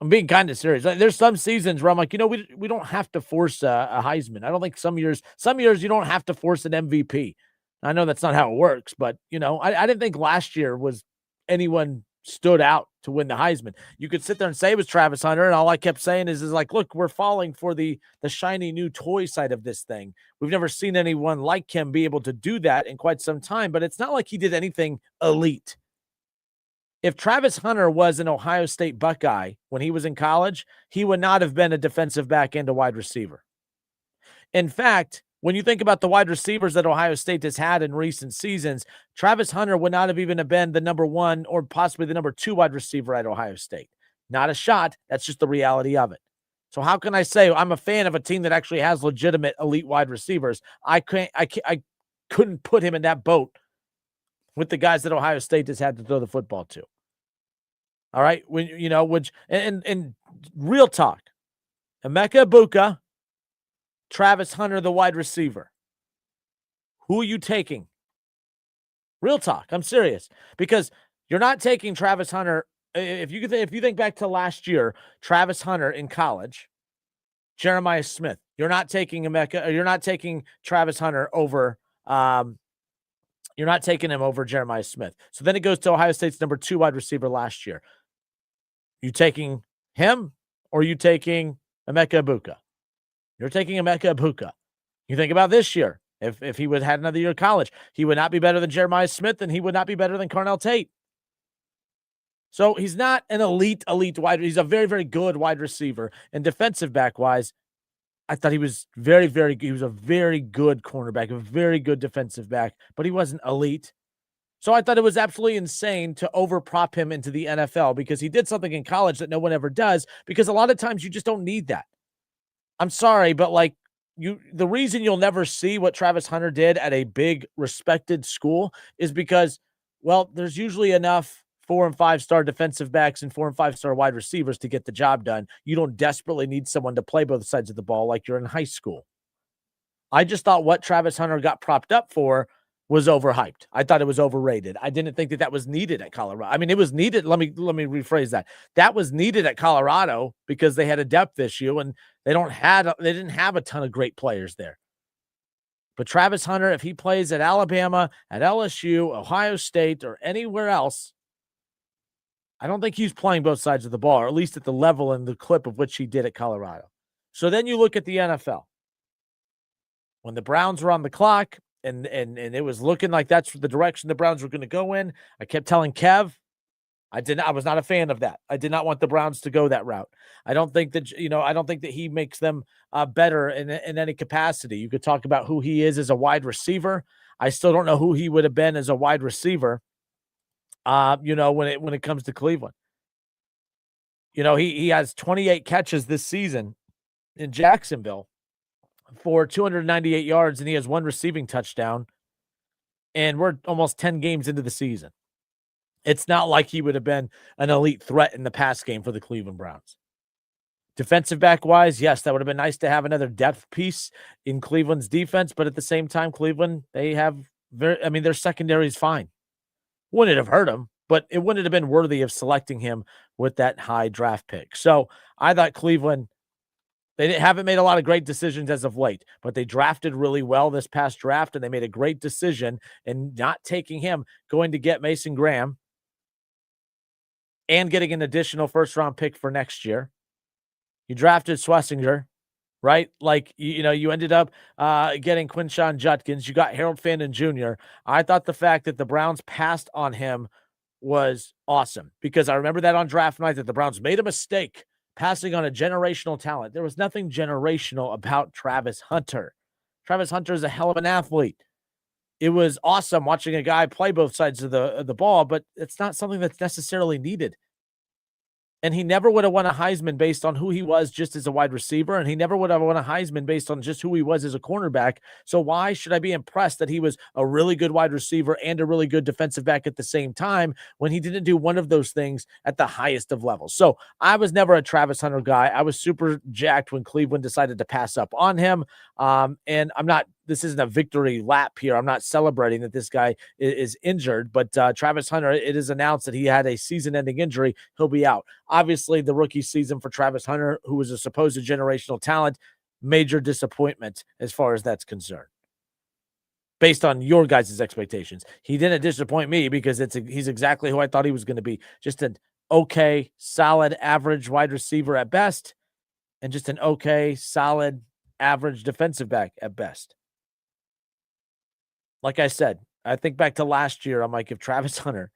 I'm being kind of serious. There's some seasons where I'm like, we don't have to force a Heisman. I don't think some years you don't have to force an MVP. I know that's not how it works, but I didn't think last year was anyone stood out to win the Heisman. You could sit there and say it was Travis Hunter, and all I kept saying is like, look, we're falling for the shiny new toy side of this thing. We've never seen anyone like him be able to do that in quite some time, but it's not like he did anything elite. If Travis Hunter was an Ohio State Buckeye when he was in college, he would not have been a defensive back and a wide receiver. In fact, when you think about the wide receivers that Ohio State has had in recent seasons, Travis Hunter would not have even been the number 1 or possibly the number 2 wide receiver at Ohio State. Not a shot. That's just the reality of it. So how can I say I'm a fan of a team that actually has legitimate elite wide receivers? I couldn't put him in that boat with the guys that Ohio State has had to throw the football to. All right, and real talk, Emeka Egbuka, Travis Hunter, the wide receiver. Who are you taking? Real talk, I'm serious, because you're not taking Travis Hunter. If you think back to last year, Travis Hunter in college, Jeremiah Smith. You're not taking you're not taking Travis Hunter over. You're not taking him over Jeremiah Smith. So then it goes to Ohio State's number 2 wide receiver last year. You taking him or are you taking Emeka Egbuka? You're taking Emeka Egbuka. You think about this year. If he would have had another year of college, he would not be better than Jeremiah Smith, and he would not be better than Carnell Tate. So he's not an elite wide. He's a very, very good wide receiver. And defensive back wise, I thought he was very, very good. He was a very good cornerback, a very good defensive back, but he wasn't elite. So I thought it was absolutely insane to overprop him into the NFL because he did something in college that no one ever does, because a lot of times you just don't need that. I'm sorry, but the reason you'll never see what Travis Hunter did at a big respected school is because, well, there's usually enough 4- and 5-star defensive backs and 4- and 5-star wide receivers to get the job done. You don't desperately need someone to play both sides of the ball like you're in high school. I just thought what Travis Hunter got propped up for was overhyped. I thought it was overrated. I didn't think that was needed at Colorado. I mean, it was needed. Let me rephrase that. That was needed at Colorado because they had a depth issue and they didn't have a ton of great players there. But Travis Hunter, if he plays at Alabama, at LSU, Ohio State, or anywhere else, I don't think he's playing both sides of the ball, or at least at the level and the clip of which he did at Colorado. So then you look at the NFL. When the Browns were on the clock, and it was looking like that's the direction the Browns were going to go in. I kept telling Kev, I was not a fan of that. I did not want the Browns to go that route. I don't think that he makes them better in any capacity. You could talk about who he is as a wide receiver. I still don't know who he would have been as a wide receiver. When it comes to Cleveland, he has 28 catches this season in Jacksonville for 298 yards, and he has 1 receiving touchdown, and we're almost 10 games into the season. It's not like he would have been an elite threat in the pass game for the Cleveland Browns. Defensive back wise, yes, that would have been nice to have another depth piece in Cleveland's defense, but at the same time, Cleveland, they have their secondary is fine. Wouldn't have hurt him, but it wouldn't have been worthy of selecting him with that high draft pick. So I thought Cleveland, they haven't made a lot of great decisions as of late, but they drafted really well this past draft, and they made a great decision in not taking him, going to get Mason Graham and getting an additional first-round pick for next year. You drafted Schlesinger, right? You ended up getting Quinshon Judkins. You got Harold Fandon Jr. I thought the fact that the Browns passed on him was awesome, because I remember that on draft night that the Browns made a mistake passing on a generational talent. There was nothing generational about Travis Hunter. Travis Hunter is a hell of an athlete. It was awesome watching a guy play both sides of the ball, but it's not something that's necessarily needed. And he never would have won a Heisman based on who he was just as a wide receiver, and he never would have won a Heisman based on just who he was as a cornerback. So why should I be impressed that he was a really good wide receiver and a really good defensive back at the same time when he didn't do one of those things at the highest of levels? So I was never a Travis Hunter guy. I was super jacked when Cleveland decided to pass up on him. And this isn't a victory lap here. I'm not celebrating that this guy is injured, but Travis Hunter, it is announced that he had a season-ending injury. He'll be out. Obviously, the rookie season for Travis Hunter, who was a supposed generational talent, major disappointment as far as that's concerned. Based on your guys' expectations. He didn't disappoint me because he's exactly who I thought he was going to be. Just an okay, solid, average wide receiver at best, and just an okay, solid, average defensive back at best. Like I said, I think back to last year, I'm like, if Travis Hunter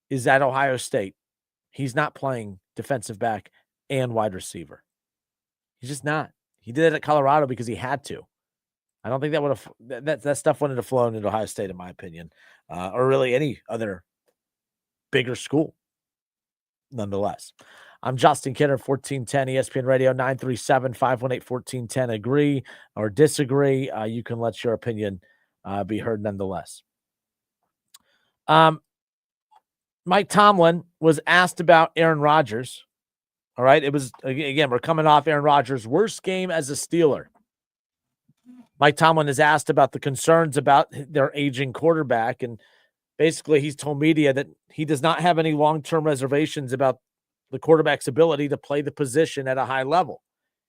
is at Ohio State, he's not playing defensive back and wide receiver. He's just not. He did it at Colorado because he had to. I don't think that would have that stuff wouldn't have flown into Ohio State, in my opinion, or really any other bigger school. Nonetheless, I'm Justin Kidder, 1410 ESPN Radio, 937-518-1410. Agree or disagree? You can let your opinion be heard nonetheless. Mike Tomlin was asked about Aaron Rodgers. All right. It was, again, we're coming off Aaron Rodgers' worst game as a Steeler. Mike Tomlin is asked about the concerns about their aging quarterback. And basically, he's told media that he does not have any long-term reservations about the quarterback's ability to play the position at a high level.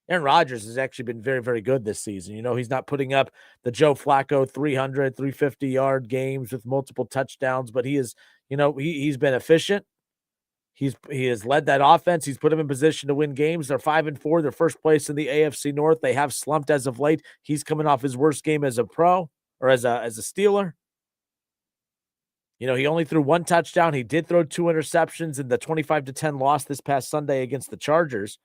Aaron Rodgers has actually been very, very good this season. You know, he's not putting up the Joe Flacco 300, 350-yard games with multiple touchdowns, but he is, you know, he's been efficient. He has led that offense. He's put them in position to win games. They're 5-4. They're first place in the AFC North. They have slumped as of late. He's coming off his worst game as a pro or as a Steeler. You know, he only threw one touchdown. He did throw 2 interceptions in the 25-10 loss this past Sunday against the Chargers.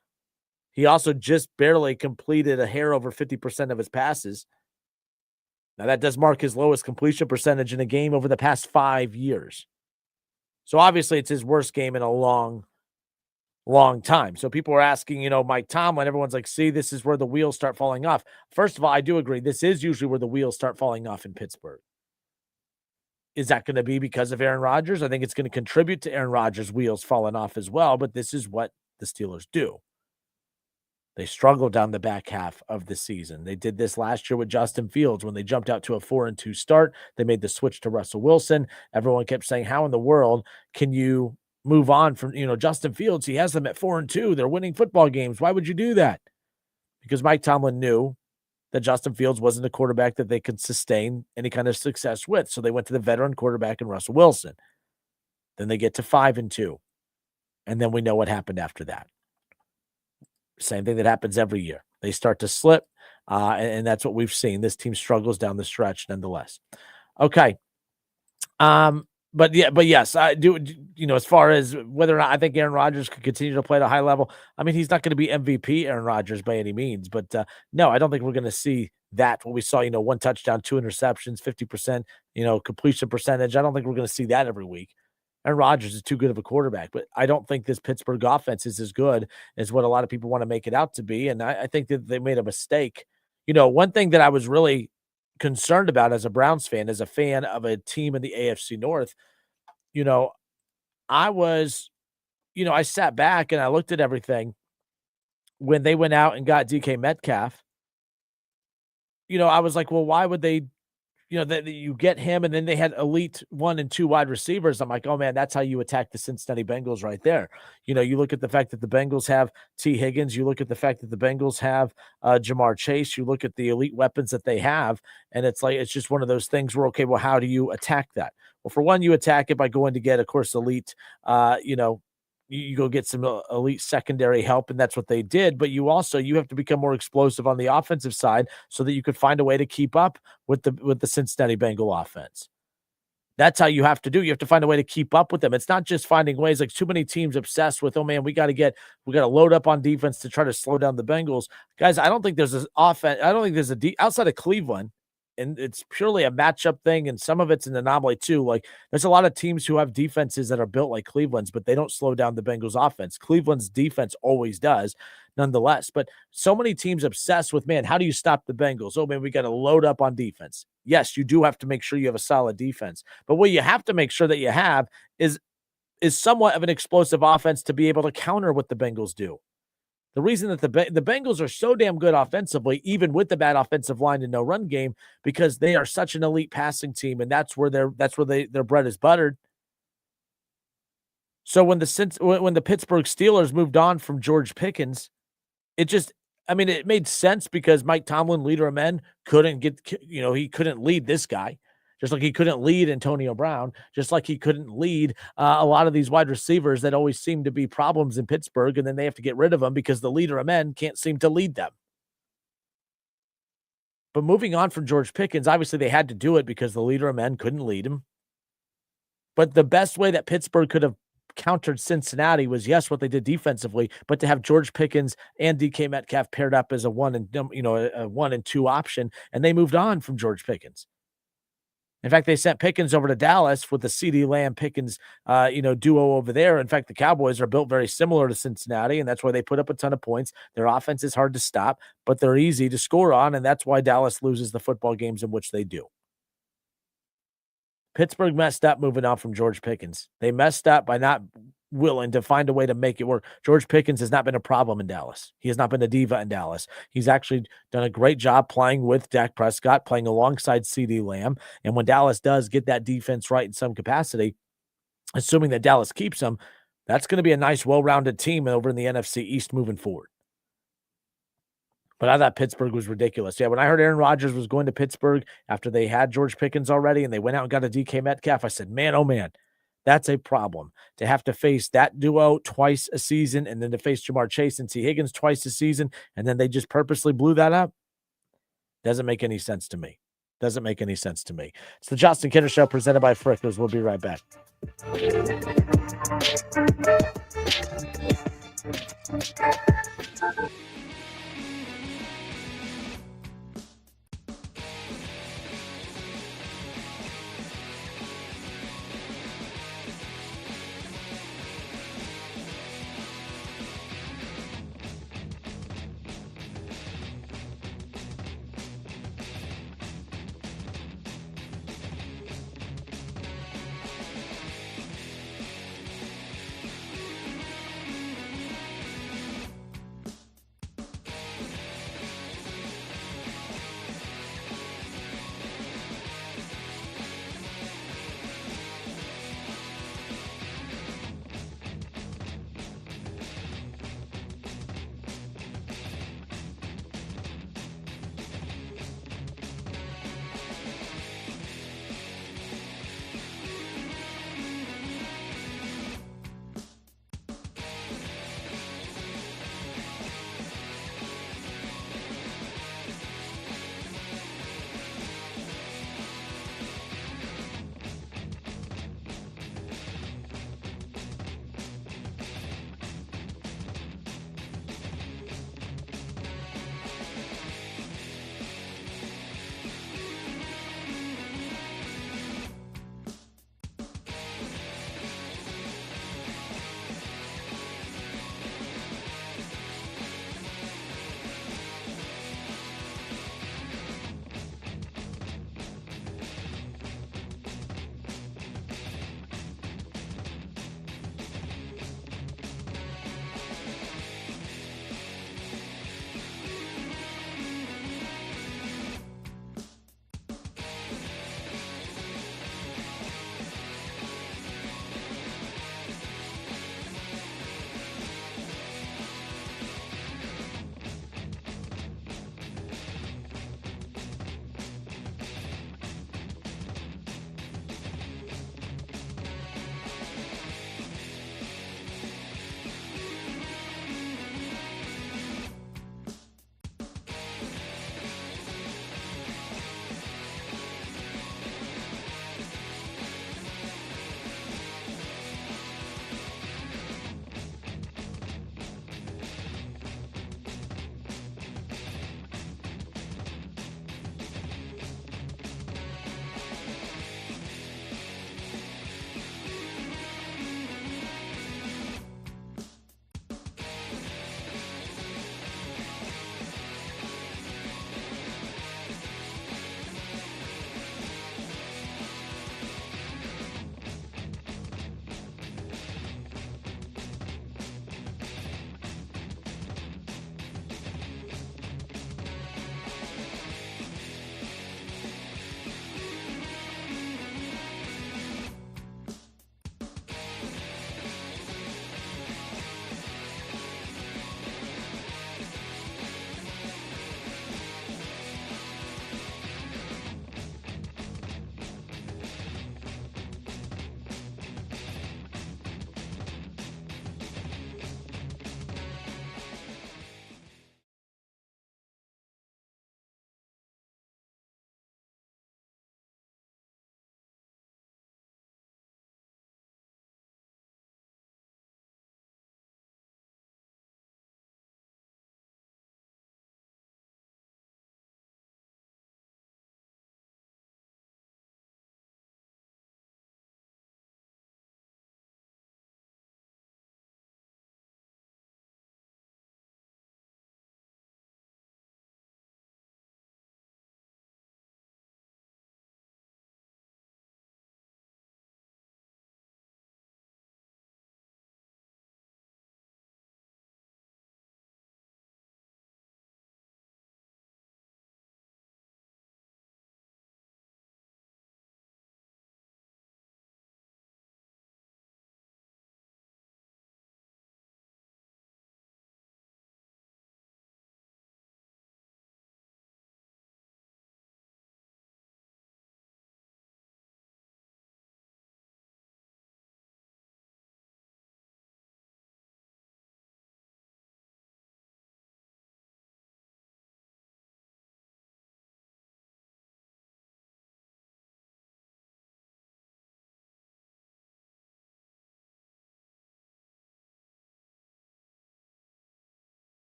He also just barely completed a hair over 50% of his passes. Now, that does mark his lowest completion percentage in a game over the past 5 years. So, obviously, it's his worst game in a long, long time. So, people are asking, you know, Mike Tomlin, everyone's like, see, this is where the wheels start falling off. First of all, I do agree. This is usually where the wheels start falling off in Pittsburgh. Is that going to be because of Aaron Rodgers? I think it's going to contribute to Aaron Rodgers' wheels falling off as well, but this is what the Steelers do. They struggled down the back half of the season. They did this last year with Justin Fields when they jumped out to a 4-2 start. They made the switch to Russell Wilson. Everyone kept saying, how in the world can you move on from, you know, Justin Fields? He has them at 4-2. They're winning football games. Why would you do that? Because Mike Tomlin knew that Justin Fields wasn't a quarterback that they could sustain any kind of success with. So they went to the veteran quarterback in Russell Wilson. Then they get to 5-2. And then we know what happened after that. Same thing that happens every year. They start to slip, and that's what we've seen. This team struggles down the stretch nonetheless. Okay. But yes, I do, you know, as far as whether or not I think Aaron Rodgers could continue to play at a high level, I mean, he's not going to be MVP Aaron Rodgers by any means, but no, I don't think we're going to see that. What we saw, you know, 1 touchdown, 2 interceptions, 50%, you know, completion percentage. I don't think we're going to see that every week. Aaron Rodgers is too good of a quarterback, but I don't think this Pittsburgh offense is as good as what a lot of people want to make it out to be. And I think that they made a mistake. You know, one thing that I was really concerned about as a Browns fan, as a fan of a team in the AFC North, you know, I sat back and I looked at everything when they went out and got DK Metcalf. You know, I was like, well, why would they, you know, that you get him, and then they had elite 1 and 2 wide receivers. I'm like, oh man, that's how you attack the Cincinnati Bengals right there. You know, you look at the fact that the Bengals have T. Higgins, you look at the fact that the Bengals have Jamar Chase, you look at the elite weapons that they have, and it's like, it's just one of those things where, okay, well, how do you attack that? Well, for one, you attack it by going to get, of course, elite, you know, you go get some elite secondary help, and that's what they did. But you have to become more explosive on the offensive side so that you could find a way to keep up with the Cincinnati Bengal offense. That's how you have to do. You have to find a way to keep up with them. It's not just finding ways, like too many teams obsessed with, oh man, we got to load up on defense to try to slow down the Bengals. Guys, I don't think there's an offense. I don't think there's outside of Cleveland, and it's purely a matchup thing, and some of it's an anomaly too. Like there's a lot of teams who have defenses that are built like Cleveland's, but they don't slow down the Bengals offense. Cleveland's defense always does, nonetheless. But so many teams obsessed with, man, how do you stop the Bengals? Oh man, we got to load up on defense. Yes, you do have to make sure you have a solid defense, but what you have to make sure that you have is somewhat of an explosive offense to be able to counter what the Bengals do. The reason that the Bengals are so damn good offensively, even with the bad offensive line and no run game, because they are such an elite passing team, and that's where their bread is buttered. So when the Pittsburgh Steelers moved on from George Pickens, it made sense because Mike Tomlin, leader of men, he couldn't lead this guy. Just like he couldn't lead Antonio Brown, just like he couldn't lead a lot of these wide receivers that always seem to be problems in Pittsburgh, and then they have to get rid of them because the leader of men can't seem to lead them. But moving on from George Pickens, obviously they had to do it because the leader of men couldn't lead him. But the best way that Pittsburgh could have countered Cincinnati was, yes, what they did defensively, but to have George Pickens and DK Metcalf paired up as a 1 and 2 option, and they moved on from George Pickens. In fact, they sent Pickens over to Dallas with the CeeDee Lamb Pickens, duo over there. In fact, the Cowboys are built very similar to Cincinnati, and that's why they put up a ton of points. Their offense is hard to stop, but they're easy to score on, and that's why Dallas loses the football games in which they do. Pittsburgh messed up moving on from George Pickens. They messed up by not willing to find a way to make it work. George Pickens has not been a problem in Dallas. He has not been a diva in Dallas. He's actually done a great job playing with Dak Prescott, playing alongside CeeDee Lamb. And when Dallas does get that defense right in some capacity, assuming that Dallas keeps him, that's going to be a nice, well-rounded team over in the NFC East moving forward. But I thought Pittsburgh was ridiculous. Yeah, when I heard Aaron Rodgers was going to Pittsburgh after they had George Pickens already and they went out and got a DK Metcalf, I said, man, oh man, that's a problem. To have to face that duo twice a season and then to face Jamar Chase and T. Higgins twice a season, and then they just purposely blew that up, doesn't make any sense to me. Doesn't make any sense to me. It's the Justin Kinner Show presented by Frickers. We'll be right back.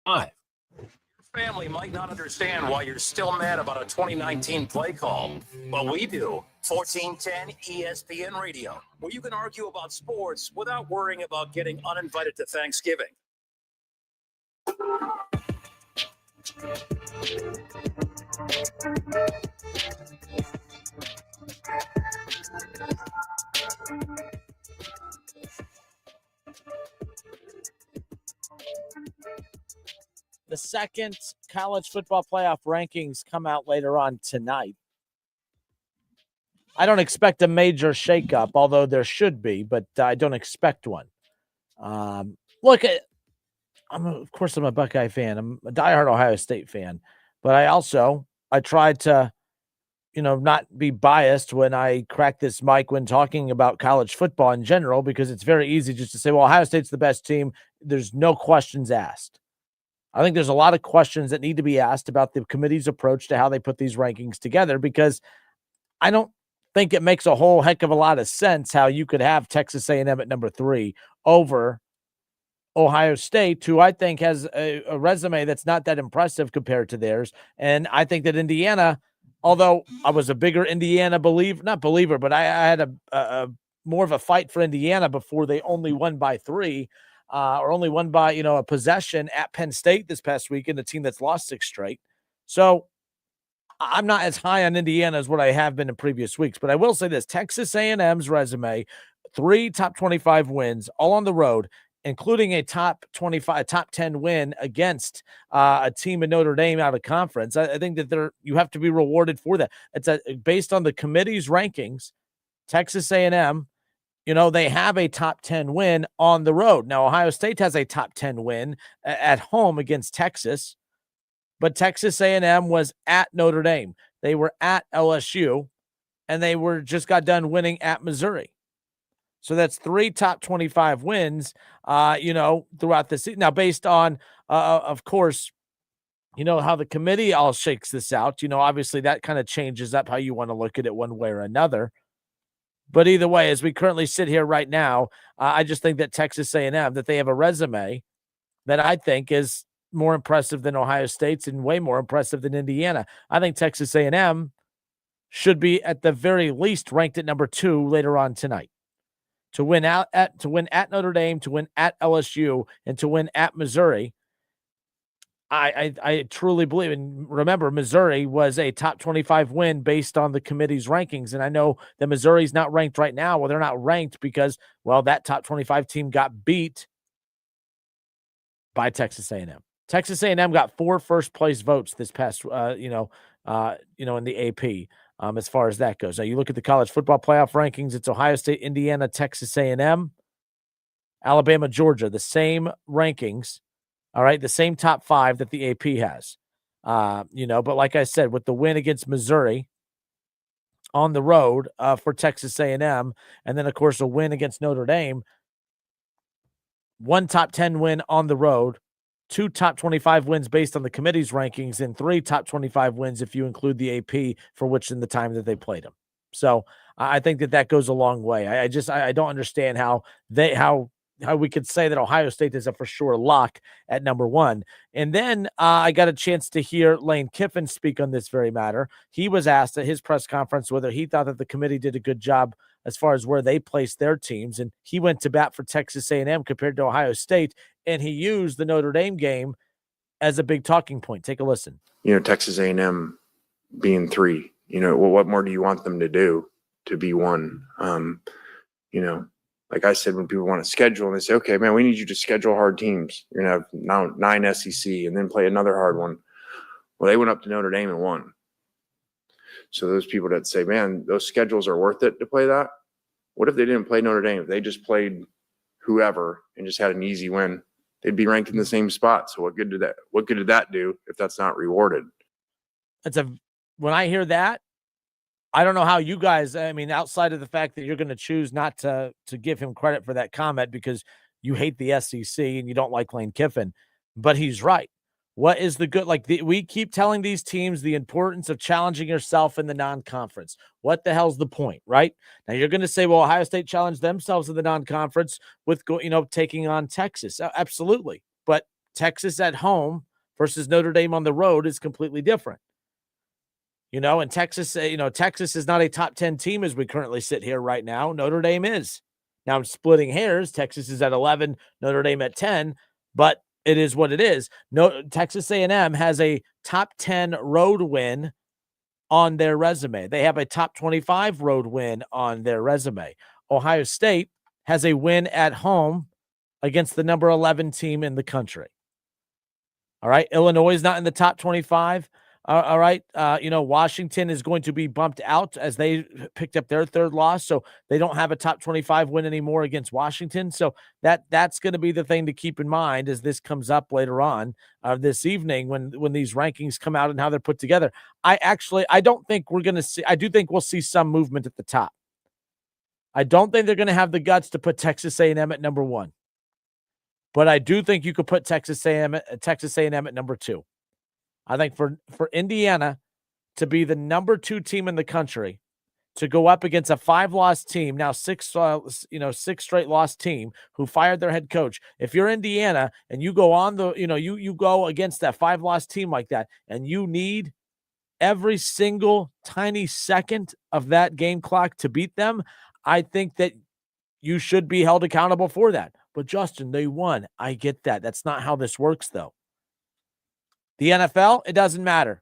5. Family might not understand why you're still mad about a 2019 play call, but we do. 1410 ESPN Radio, where you can argue about sports without worrying about getting uninvited to Thanksgiving. The second college football playoff rankings come out later on tonight. I don't expect a major shakeup, although there should be, but I don't expect one. Look, of course, I'm a Buckeye fan. I'm a diehard Ohio State fan, but I tried to, not be biased when I crack this mic when talking about college football in general, because it's very easy just to say, well, Ohio State's the best team. There's no questions asked. I think there's a lot of questions that need to be asked about the committee's approach to how they put these rankings together, because I don't think it makes a whole heck of a lot of sense how you could have Texas A&M at number 3 over Ohio State, who I think has a resume that's not that impressive compared to theirs. And I think that Indiana, although I was a bigger Indiana not believer, but I had a more of a fight for Indiana before they only won by 3. Or only won by, a possession at Penn State this past weekend, a team that's lost 6 straight. So I'm not as high on Indiana as what I have been in previous weeks, but I will say this: Texas A&M's resume, 3 top 25 wins, all on the road, including a top 10 win against a team in Notre Dame out of conference. I think that you have to be rewarded for that. It's based on the committee's rankings. Texas A&M, they have a top 10 win on the road. Now, Ohio State has a top 10 win at home against Texas, but Texas A&M was at Notre Dame. They were at LSU, and they just got done winning at Missouri. So that's 3 top 25 wins, throughout the season. Now, based on, of course, how the committee all shakes this out, obviously that kind of changes up how you want to look at it one way or another. But either way, as we currently sit here right now, I just think that Texas A&M, that they have a resume that I think is more impressive than Ohio State's and way more impressive than Indiana. I think Texas A&M should be at the very least ranked at number 2 later on tonight. To win at Notre Dame, to win at LSU, and to win at Missouri, I truly believe. And remember, Missouri was a top 25 win based on the committee's rankings. And I know that Missouri's not ranked right now. Well, they're not ranked because, that top 25 team got beat by Texas A&M. Texas A&M got 4 first place votes this past, in the AP, as far as that goes. Now you look at the college football playoff rankings. It's Ohio State, Indiana, Texas A&M, Alabama, Georgia, the same rankings. All right, the same top 5 that the AP has, but like I said, with the win against Missouri on the road for Texas A&M, and then, of course, a win against Notre Dame, 1 top 10 win on the road, 2 top 25 wins based on the committee's rankings, and 3 top 25 wins if you include the AP for which in the time that they played them. So I think that goes a long way. I don't understand how we could say that Ohio State is a for sure lock at number 1. And then I got a chance to hear Lane Kiffin speak on this very matter. He was asked at his press conference whether he thought that the committee did a good job as far as where they placed their teams. And he went to bat for Texas A&M compared to Ohio State, and he used the Notre Dame game as a big talking point. Take a listen. Texas A&M being 3, what more do you want them to do to be 1? Like I said, when people want to schedule and they say, okay, man, we need you to schedule hard teams. You're going to have now 9 SEC and then play another hard one. Well, they went up to Notre Dame and won. So those people that say, man, those schedules are worth it to play that. What if they didn't play Notre Dame? If they just played whoever and just had an easy win, they'd be ranked in the same spot. So what good did that do if that's not rewarded? When I hear that, I don't know how you guys, outside of the fact that you're going to choose not to give him credit for that comment because you hate the SEC and you don't like Lane Kiffin, but he's right. What is the good? We keep telling these teams the importance of challenging yourself in the non-conference. What the hell's the point, right? Now you're going to say, well, Ohio State challenged themselves in the non-conference with, taking on Texas. Absolutely. But Texas at home versus Notre Dame on the road is completely different. And Texas, Texas is not a top 10 team as we currently sit here right now. Notre Dame is. Now I'm splitting hairs. Texas is at 11, Notre Dame at 10, but it is what it is. No, Texas A&M has a top 10 road win on their resume. They have a top 25 road win on their resume. Ohio State has a win at home against the number 11 team in the country. All right. Illinois is not in the top 25. All right. Washington is going to be bumped out as they picked up their third loss. So they don't have a top 25 win anymore against Washington. So that's going to be the thing to keep in mind as this comes up later on this evening when these rankings come out and how they're put together. I don't think we're going to see, I do think we'll see some movement at the top. I don't think they're going to have the guts to put Texas A&M at number 1. But I do think you could put Texas A&M at number 2. I think for Indiana to be the number 2 team in the country, to go up against a 5-loss team, now 6 straight loss team who fired their head coach. If you're Indiana and you go on you go against that 5-loss team like that, and you need every single tiny second of that game clock to beat them, I think that you should be held accountable for that. But Justin, they won. I get that. That's not how this works, though. The NFL, it doesn't matter.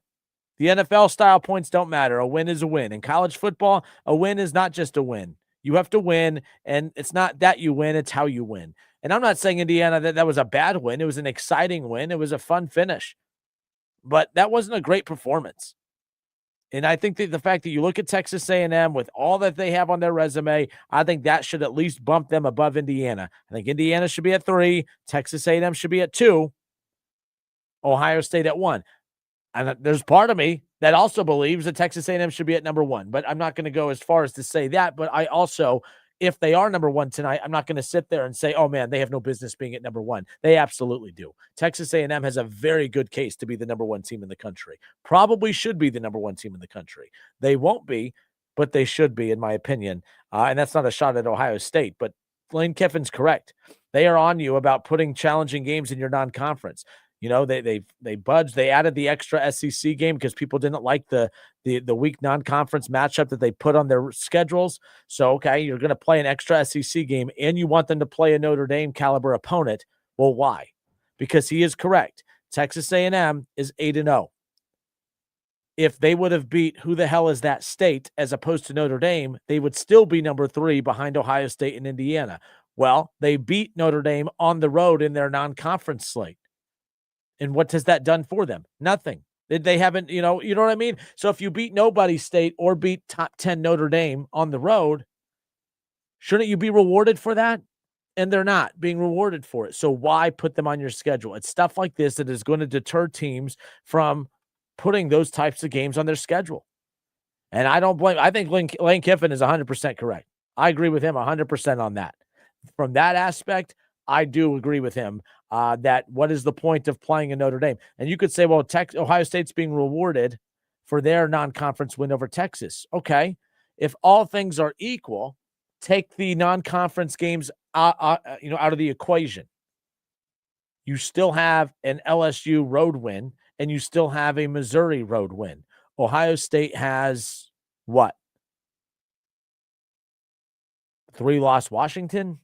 The NFL style points don't matter. A win is a win. In college football, a win is not just a win. You have to win, and it's not that you win, it's how you win. And I'm not saying Indiana that was a bad win. It was an exciting win. It was a fun finish. But that wasn't a great performance. And I think that the fact that you look at Texas A&M with all that they have on their resume, I think that should at least bump them above Indiana. I think Indiana should be at 3. Texas A&M should be at 2. Ohio State at 1. And there's part of me that also believes that Texas A&M should be at number 1. But I'm not going to go as far as to say that. But I also, if they are number 1 tonight, I'm not going to sit there and say, oh, man, they have no business being at number 1. They absolutely do. Texas A&M has a very good case to be the number 1 team in the country. Probably should be the number 1 team in the country. They won't be, but they should be, in my opinion. And that's not a shot at Ohio State. But Lane Kiffin's correct. They are on you about putting challenging games in your non-conference. They budged. They added the extra SEC game because people didn't like the weak non-conference matchup that they put on their schedules. So, okay, you're going to play an extra SEC game and you want them to play a Notre Dame caliber opponent. Well, why? Because he is correct. Texas A&M is 8-0. If they would have beat who the hell is that state as opposed to Notre Dame, they would still be number 3 behind Ohio State and Indiana. Well, they beat Notre Dame on the road in their non-conference slate. And what has that done for them? Nothing. They haven't, you know what I mean? So if you beat nobody state or beat top 10 Notre Dame on the road, shouldn't you be rewarded for that? And they're not being rewarded for it. So why put them on your schedule? It's stuff like this that is going to deter teams from putting those types of games on their schedule. And I don't blame. I think Lane Kiffin is 100% correct. I agree with him 100% on that. From that aspect, I do agree with him that what is the point of playing in Notre Dame? And you could say, well, Ohio State's being rewarded for their non-conference win over Texas. Okay. If all things are equal, take the non-conference games out of the equation. You still have an LSU road win, and you still have a Missouri road win. Ohio State has what? 3-loss Washington.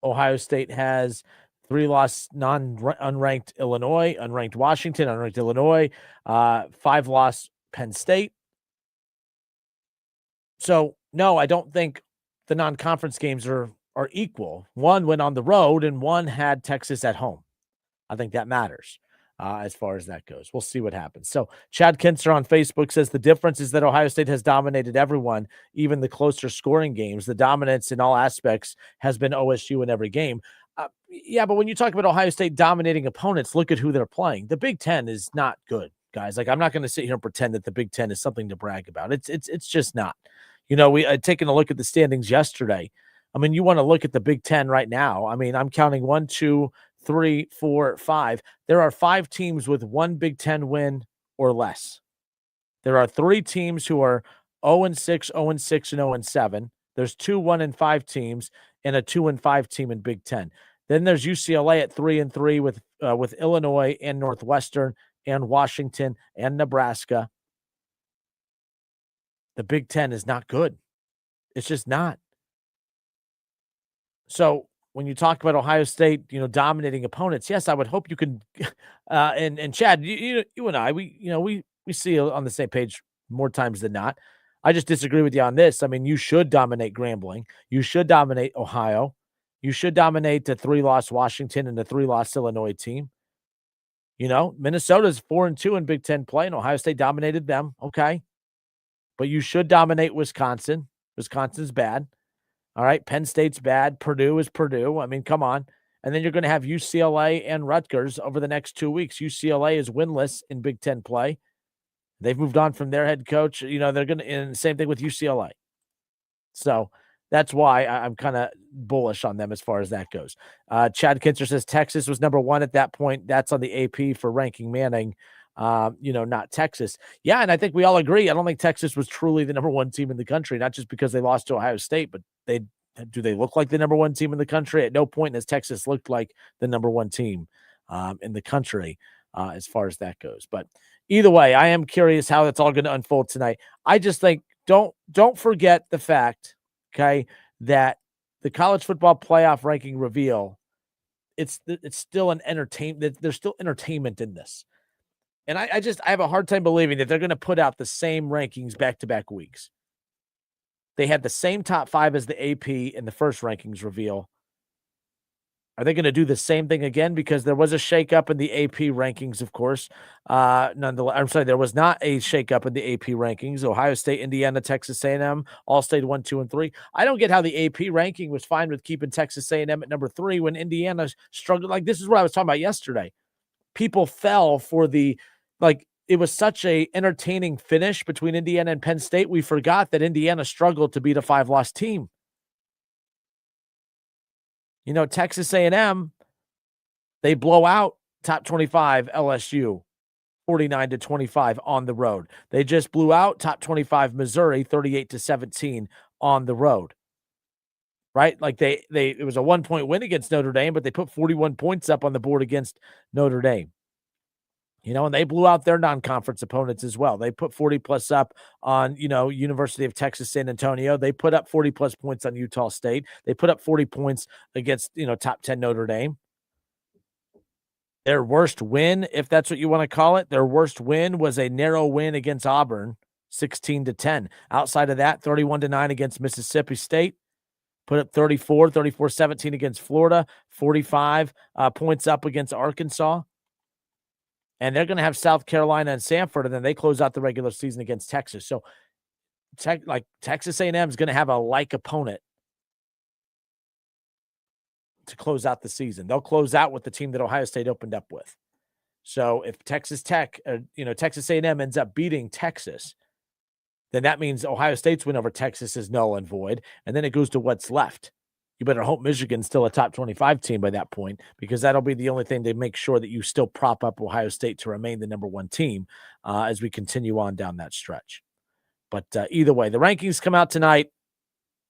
Ohio State has 3-loss unranked Illinois, unranked Washington, unranked Illinois, 5-loss Penn State. So, no, I don't think the non-conference games are equal. One went on the road, and one had Texas at home. I think that matters as far as that goes. We'll see what happens. So Chad Kinster on Facebook says the difference is that Ohio State has dominated everyone, even the closer scoring games. The dominance in all aspects has been OSU in every game. Yeah, but when you talk about Ohio State dominating opponents, look at who they're playing. The Big Ten is not good, guys. Like, I'm not going to sit here and pretend that the Big Ten is something to brag about. It's just not. You know, we had taken a look at the standings yesterday. I mean, you want to look at the Big Ten right now. I mean, I'm counting 1, 2, 3, 4, 5. There are 5 teams with 1 Big Ten win or less. There are 3 teams who are 0-6, 0-6, and 0-7. There's 2 1-5 teams and a 2-5 team in Big Ten. Then there's UCLA at 3-3 with Illinois and Northwestern and Washington and Nebraska. The Big Ten is not good. It's just not. So when you talk about Ohio State, dominating opponents, yes, I would hope you can. And Chad, you and I, we see on the same page more times than not. I just disagree with you on this. I mean, you should dominate Grambling. You should dominate Ohio. You should dominate the 3-loss Washington and the 3-loss Illinois team. Minnesota's 4-2 in Big Ten play, and Ohio State dominated them. Okay. But you should dominate Wisconsin. Wisconsin's bad. All right. Penn State's bad. Purdue is Purdue. I mean, come on. And then you're going to have UCLA and Rutgers over the next 2 weeks. UCLA is winless in Big Ten play. They've moved on from their head coach. They're going to, and same thing with UCLA. So that's why I'm kind of bullish on them as far as that goes. Chad Kinzer says Texas was number 1 at that point. That's on the AP for ranking Manning, not Texas. Yeah, and I think we all agree. I don't think Texas was truly the number 1 team in the country, not just because they lost to Ohio State, but do they look like the number 1 team in the country? At no point has Texas looked like the number 1 team in the country as far as that goes. But either way, I am curious how that's all going to unfold tonight. I just think don't forget the fact, okay, that the college football playoff ranking reveal, it's still an entertainment. There's still entertainment in this. And I have a hard time believing that they're going to put out the same rankings back-to-back weeks. They had the same top 5 as the AP in the first rankings reveal. Are they going to do the same thing again? Because there was a shakeup in the AP rankings, of course. Nonetheless, I'm sorry, there was not a shakeup in the AP rankings. Ohio State, Indiana, Texas A&M, all stayed 1, 2, and 3. I don't get how the AP ranking was fine with keeping Texas A&M at number 3 when Indiana struggled. Like, this is what I was talking about yesterday. People fell for it was such a entertaining finish between Indiana and Penn State. We forgot that Indiana struggled to beat a 5-loss team. Texas A&M, they blow out top 25 LSU 49-25 on the road. They just blew out top 25 Missouri 38-17 on the road. Right? Like it was a 1-point win against Notre Dame, but they put 41 points up on the board against Notre Dame. And they blew out their non-conference opponents as well. They put 40+ up on, University of Texas, San Antonio. They put up 40+ points on Utah State. They put up 40 points against, top 10 Notre Dame. Their worst win, if that's what you want to call it, their worst win was a narrow win against Auburn, 16-10. Outside of that, 31-9 against Mississippi State. Put up 34-17 against Florida, 45 points up against Arkansas. And they're going to have South Carolina and Samford, and then they close out the regular season against Texas. So, Texas A&M is going to have a like opponent to close out the season. They'll close out with the team that Ohio State opened up with. So, if Texas A&M ends up beating Texas, then that means Ohio State's win over Texas is null and void, and then it goes to what's left. You better hope Michigan's still a top 25 team by that point, because that'll be the only thing to make sure that you still prop up Ohio State to remain the number 1 team as we continue on down that stretch. But either way, the rankings come out tonight.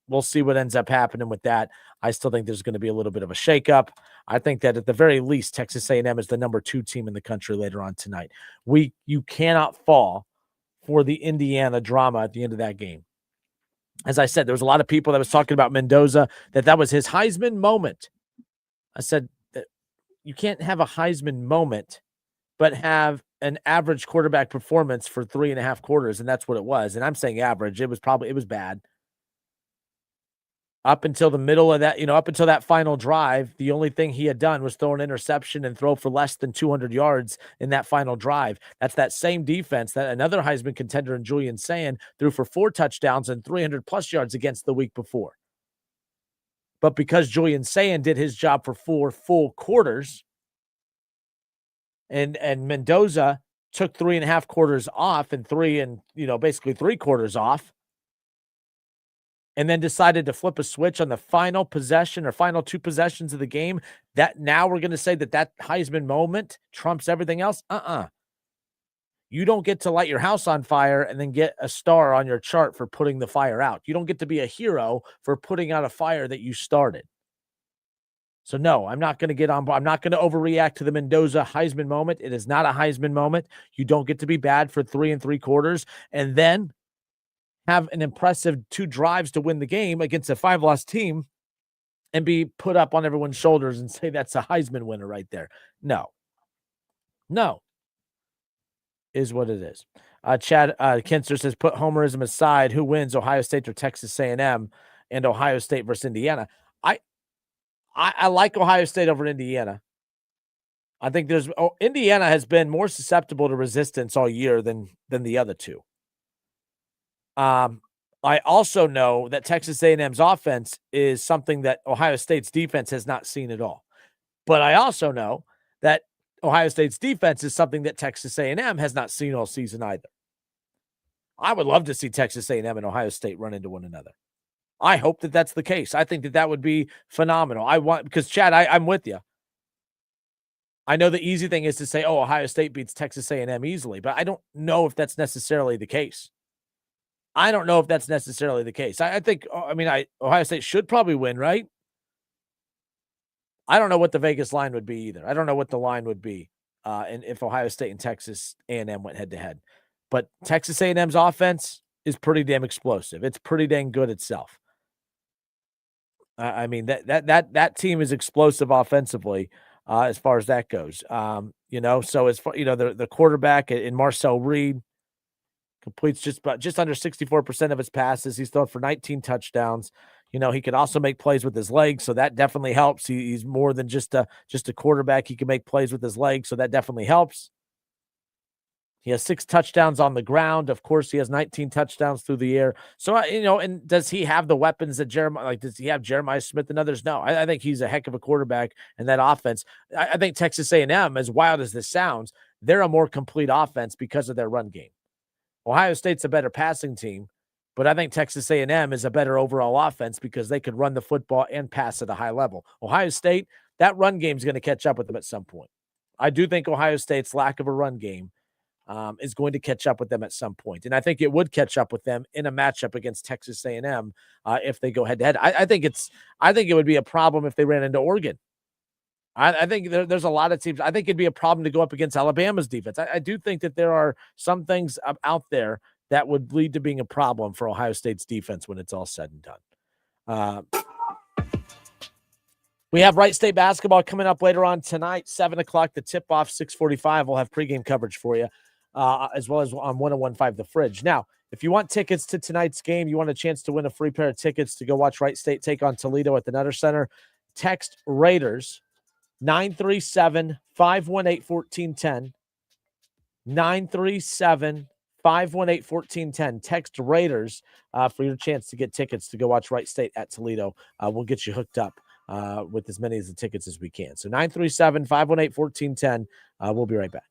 We'll see what ends up happening with that. I still think there's going to be a little bit of a shakeup. I think that at the very least, Texas A&M is the number 2 team in the country later on tonight. You cannot fall for the Indiana drama at the end of that game. As I said, there was a lot of people that was talking about Mendoza, that was his Heisman moment. I said that you can't have a Heisman moment, but have an average quarterback performance for 3.5 quarters, and that's what it was. And I'm saying average. It was bad. Up until the middle of that, up until that final drive, the only thing he had done was throw an interception and throw for less than 200 yards in that final drive. That's that same defense that another Heisman contender in Julian Sayin threw for 4 touchdowns and 300+ yards against the week before. But because Julian Sayin did his job for 4 full quarters, and Mendoza took 3.5 quarters off and basically 3 quarters off, and then decided to flip a switch on the final possession or final 2 possessions of the game, that now we're going to say that Heisman moment trumps everything else? You don't get to light your house on fire and then get a star on your chart for putting the fire out. You don't get to be a hero for putting out a fire that you started. So no, I'm not going to get on board. I'm not going to overreact to the Mendoza Heisman moment. It is not a Heisman moment. You don't get to be bad for 3 3/4 and then have an impressive 2 drives to win the game against a 5-loss team and be put up on everyone's shoulders and say that's a Heisman winner right there. No. Is what it is. Chad Kinster says, put homerism aside. Who wins, Ohio State or Texas A&M, and Ohio State versus Indiana? I like Ohio State over Indiana. I think Indiana has been more susceptible to resistance all year than the other two. I also know that Texas A&M's offense is something that Ohio State's defense has not seen at all. But I also know that Ohio State's defense is something that Texas A&M has not seen all season either. I would love to see Texas A&M and Ohio State run into one another. I hope that that's the case. I think that would be phenomenal. Because Chad, I'm with you. I know the easy thing is to say, oh, Ohio State beats Texas A&M easily, but I don't know if that's necessarily the case. I think, Ohio State should probably win, right? I don't know what the Vegas line would be either. I don't know what the line would be and if Ohio State and Texas A&M went head-to-head. But Texas A&M's offense is pretty damn explosive. It's pretty dang good itself. That team is explosive offensively as far as that goes. So as far, the quarterback in Marcel Reed completes just under 64% of his passes. He's thrown for 19 touchdowns. He could also make plays with his legs, so that definitely helps. He's more than just a quarterback. He can make plays with his legs, so that definitely helps. He has 6 touchdowns on the ground. Of course, he has 19 touchdowns through the air. So, and does he have the weapons that does he have Jeremiah Smith and others? No, I think he's a heck of a quarterback in that offense. I think Texas A&M, as wild as this sounds, they're a more complete offense because of their run game. Ohio State's a better passing team, but I think Texas A&M is a better overall offense because they could run the football and pass at a high level. Ohio State, that run game is going to catch up with them at some point. I do think Ohio State's lack of a run game is going to catch up with them at some point. And I think it would catch up with them in a matchup against Texas A&M if they go head-to-head. I think it would be a problem if they ran into Oregon. I think there's a lot of teams. I think it'd be a problem to go up against Alabama's defense. I do think that there are some things out there that would lead to being a problem for Ohio State's defense when it's all said and done. We have Wright State basketball coming up later on tonight, 7 o'clock, the tip-off, 6:45. We'll have pregame coverage for you, as well as on 101.5 The Fridge. Now, if you want tickets to tonight's game, you want a chance to win a free pair of tickets to go watch Wright State take on Toledo at the Nutter Center, text Raiders 937-518-1410. 937-518-1410. Text Raiders for your chance to get tickets to go watch Wright State at Toledo. We'll get you hooked up with as many of the tickets as we can. So 937-518-1410. We'll be right back.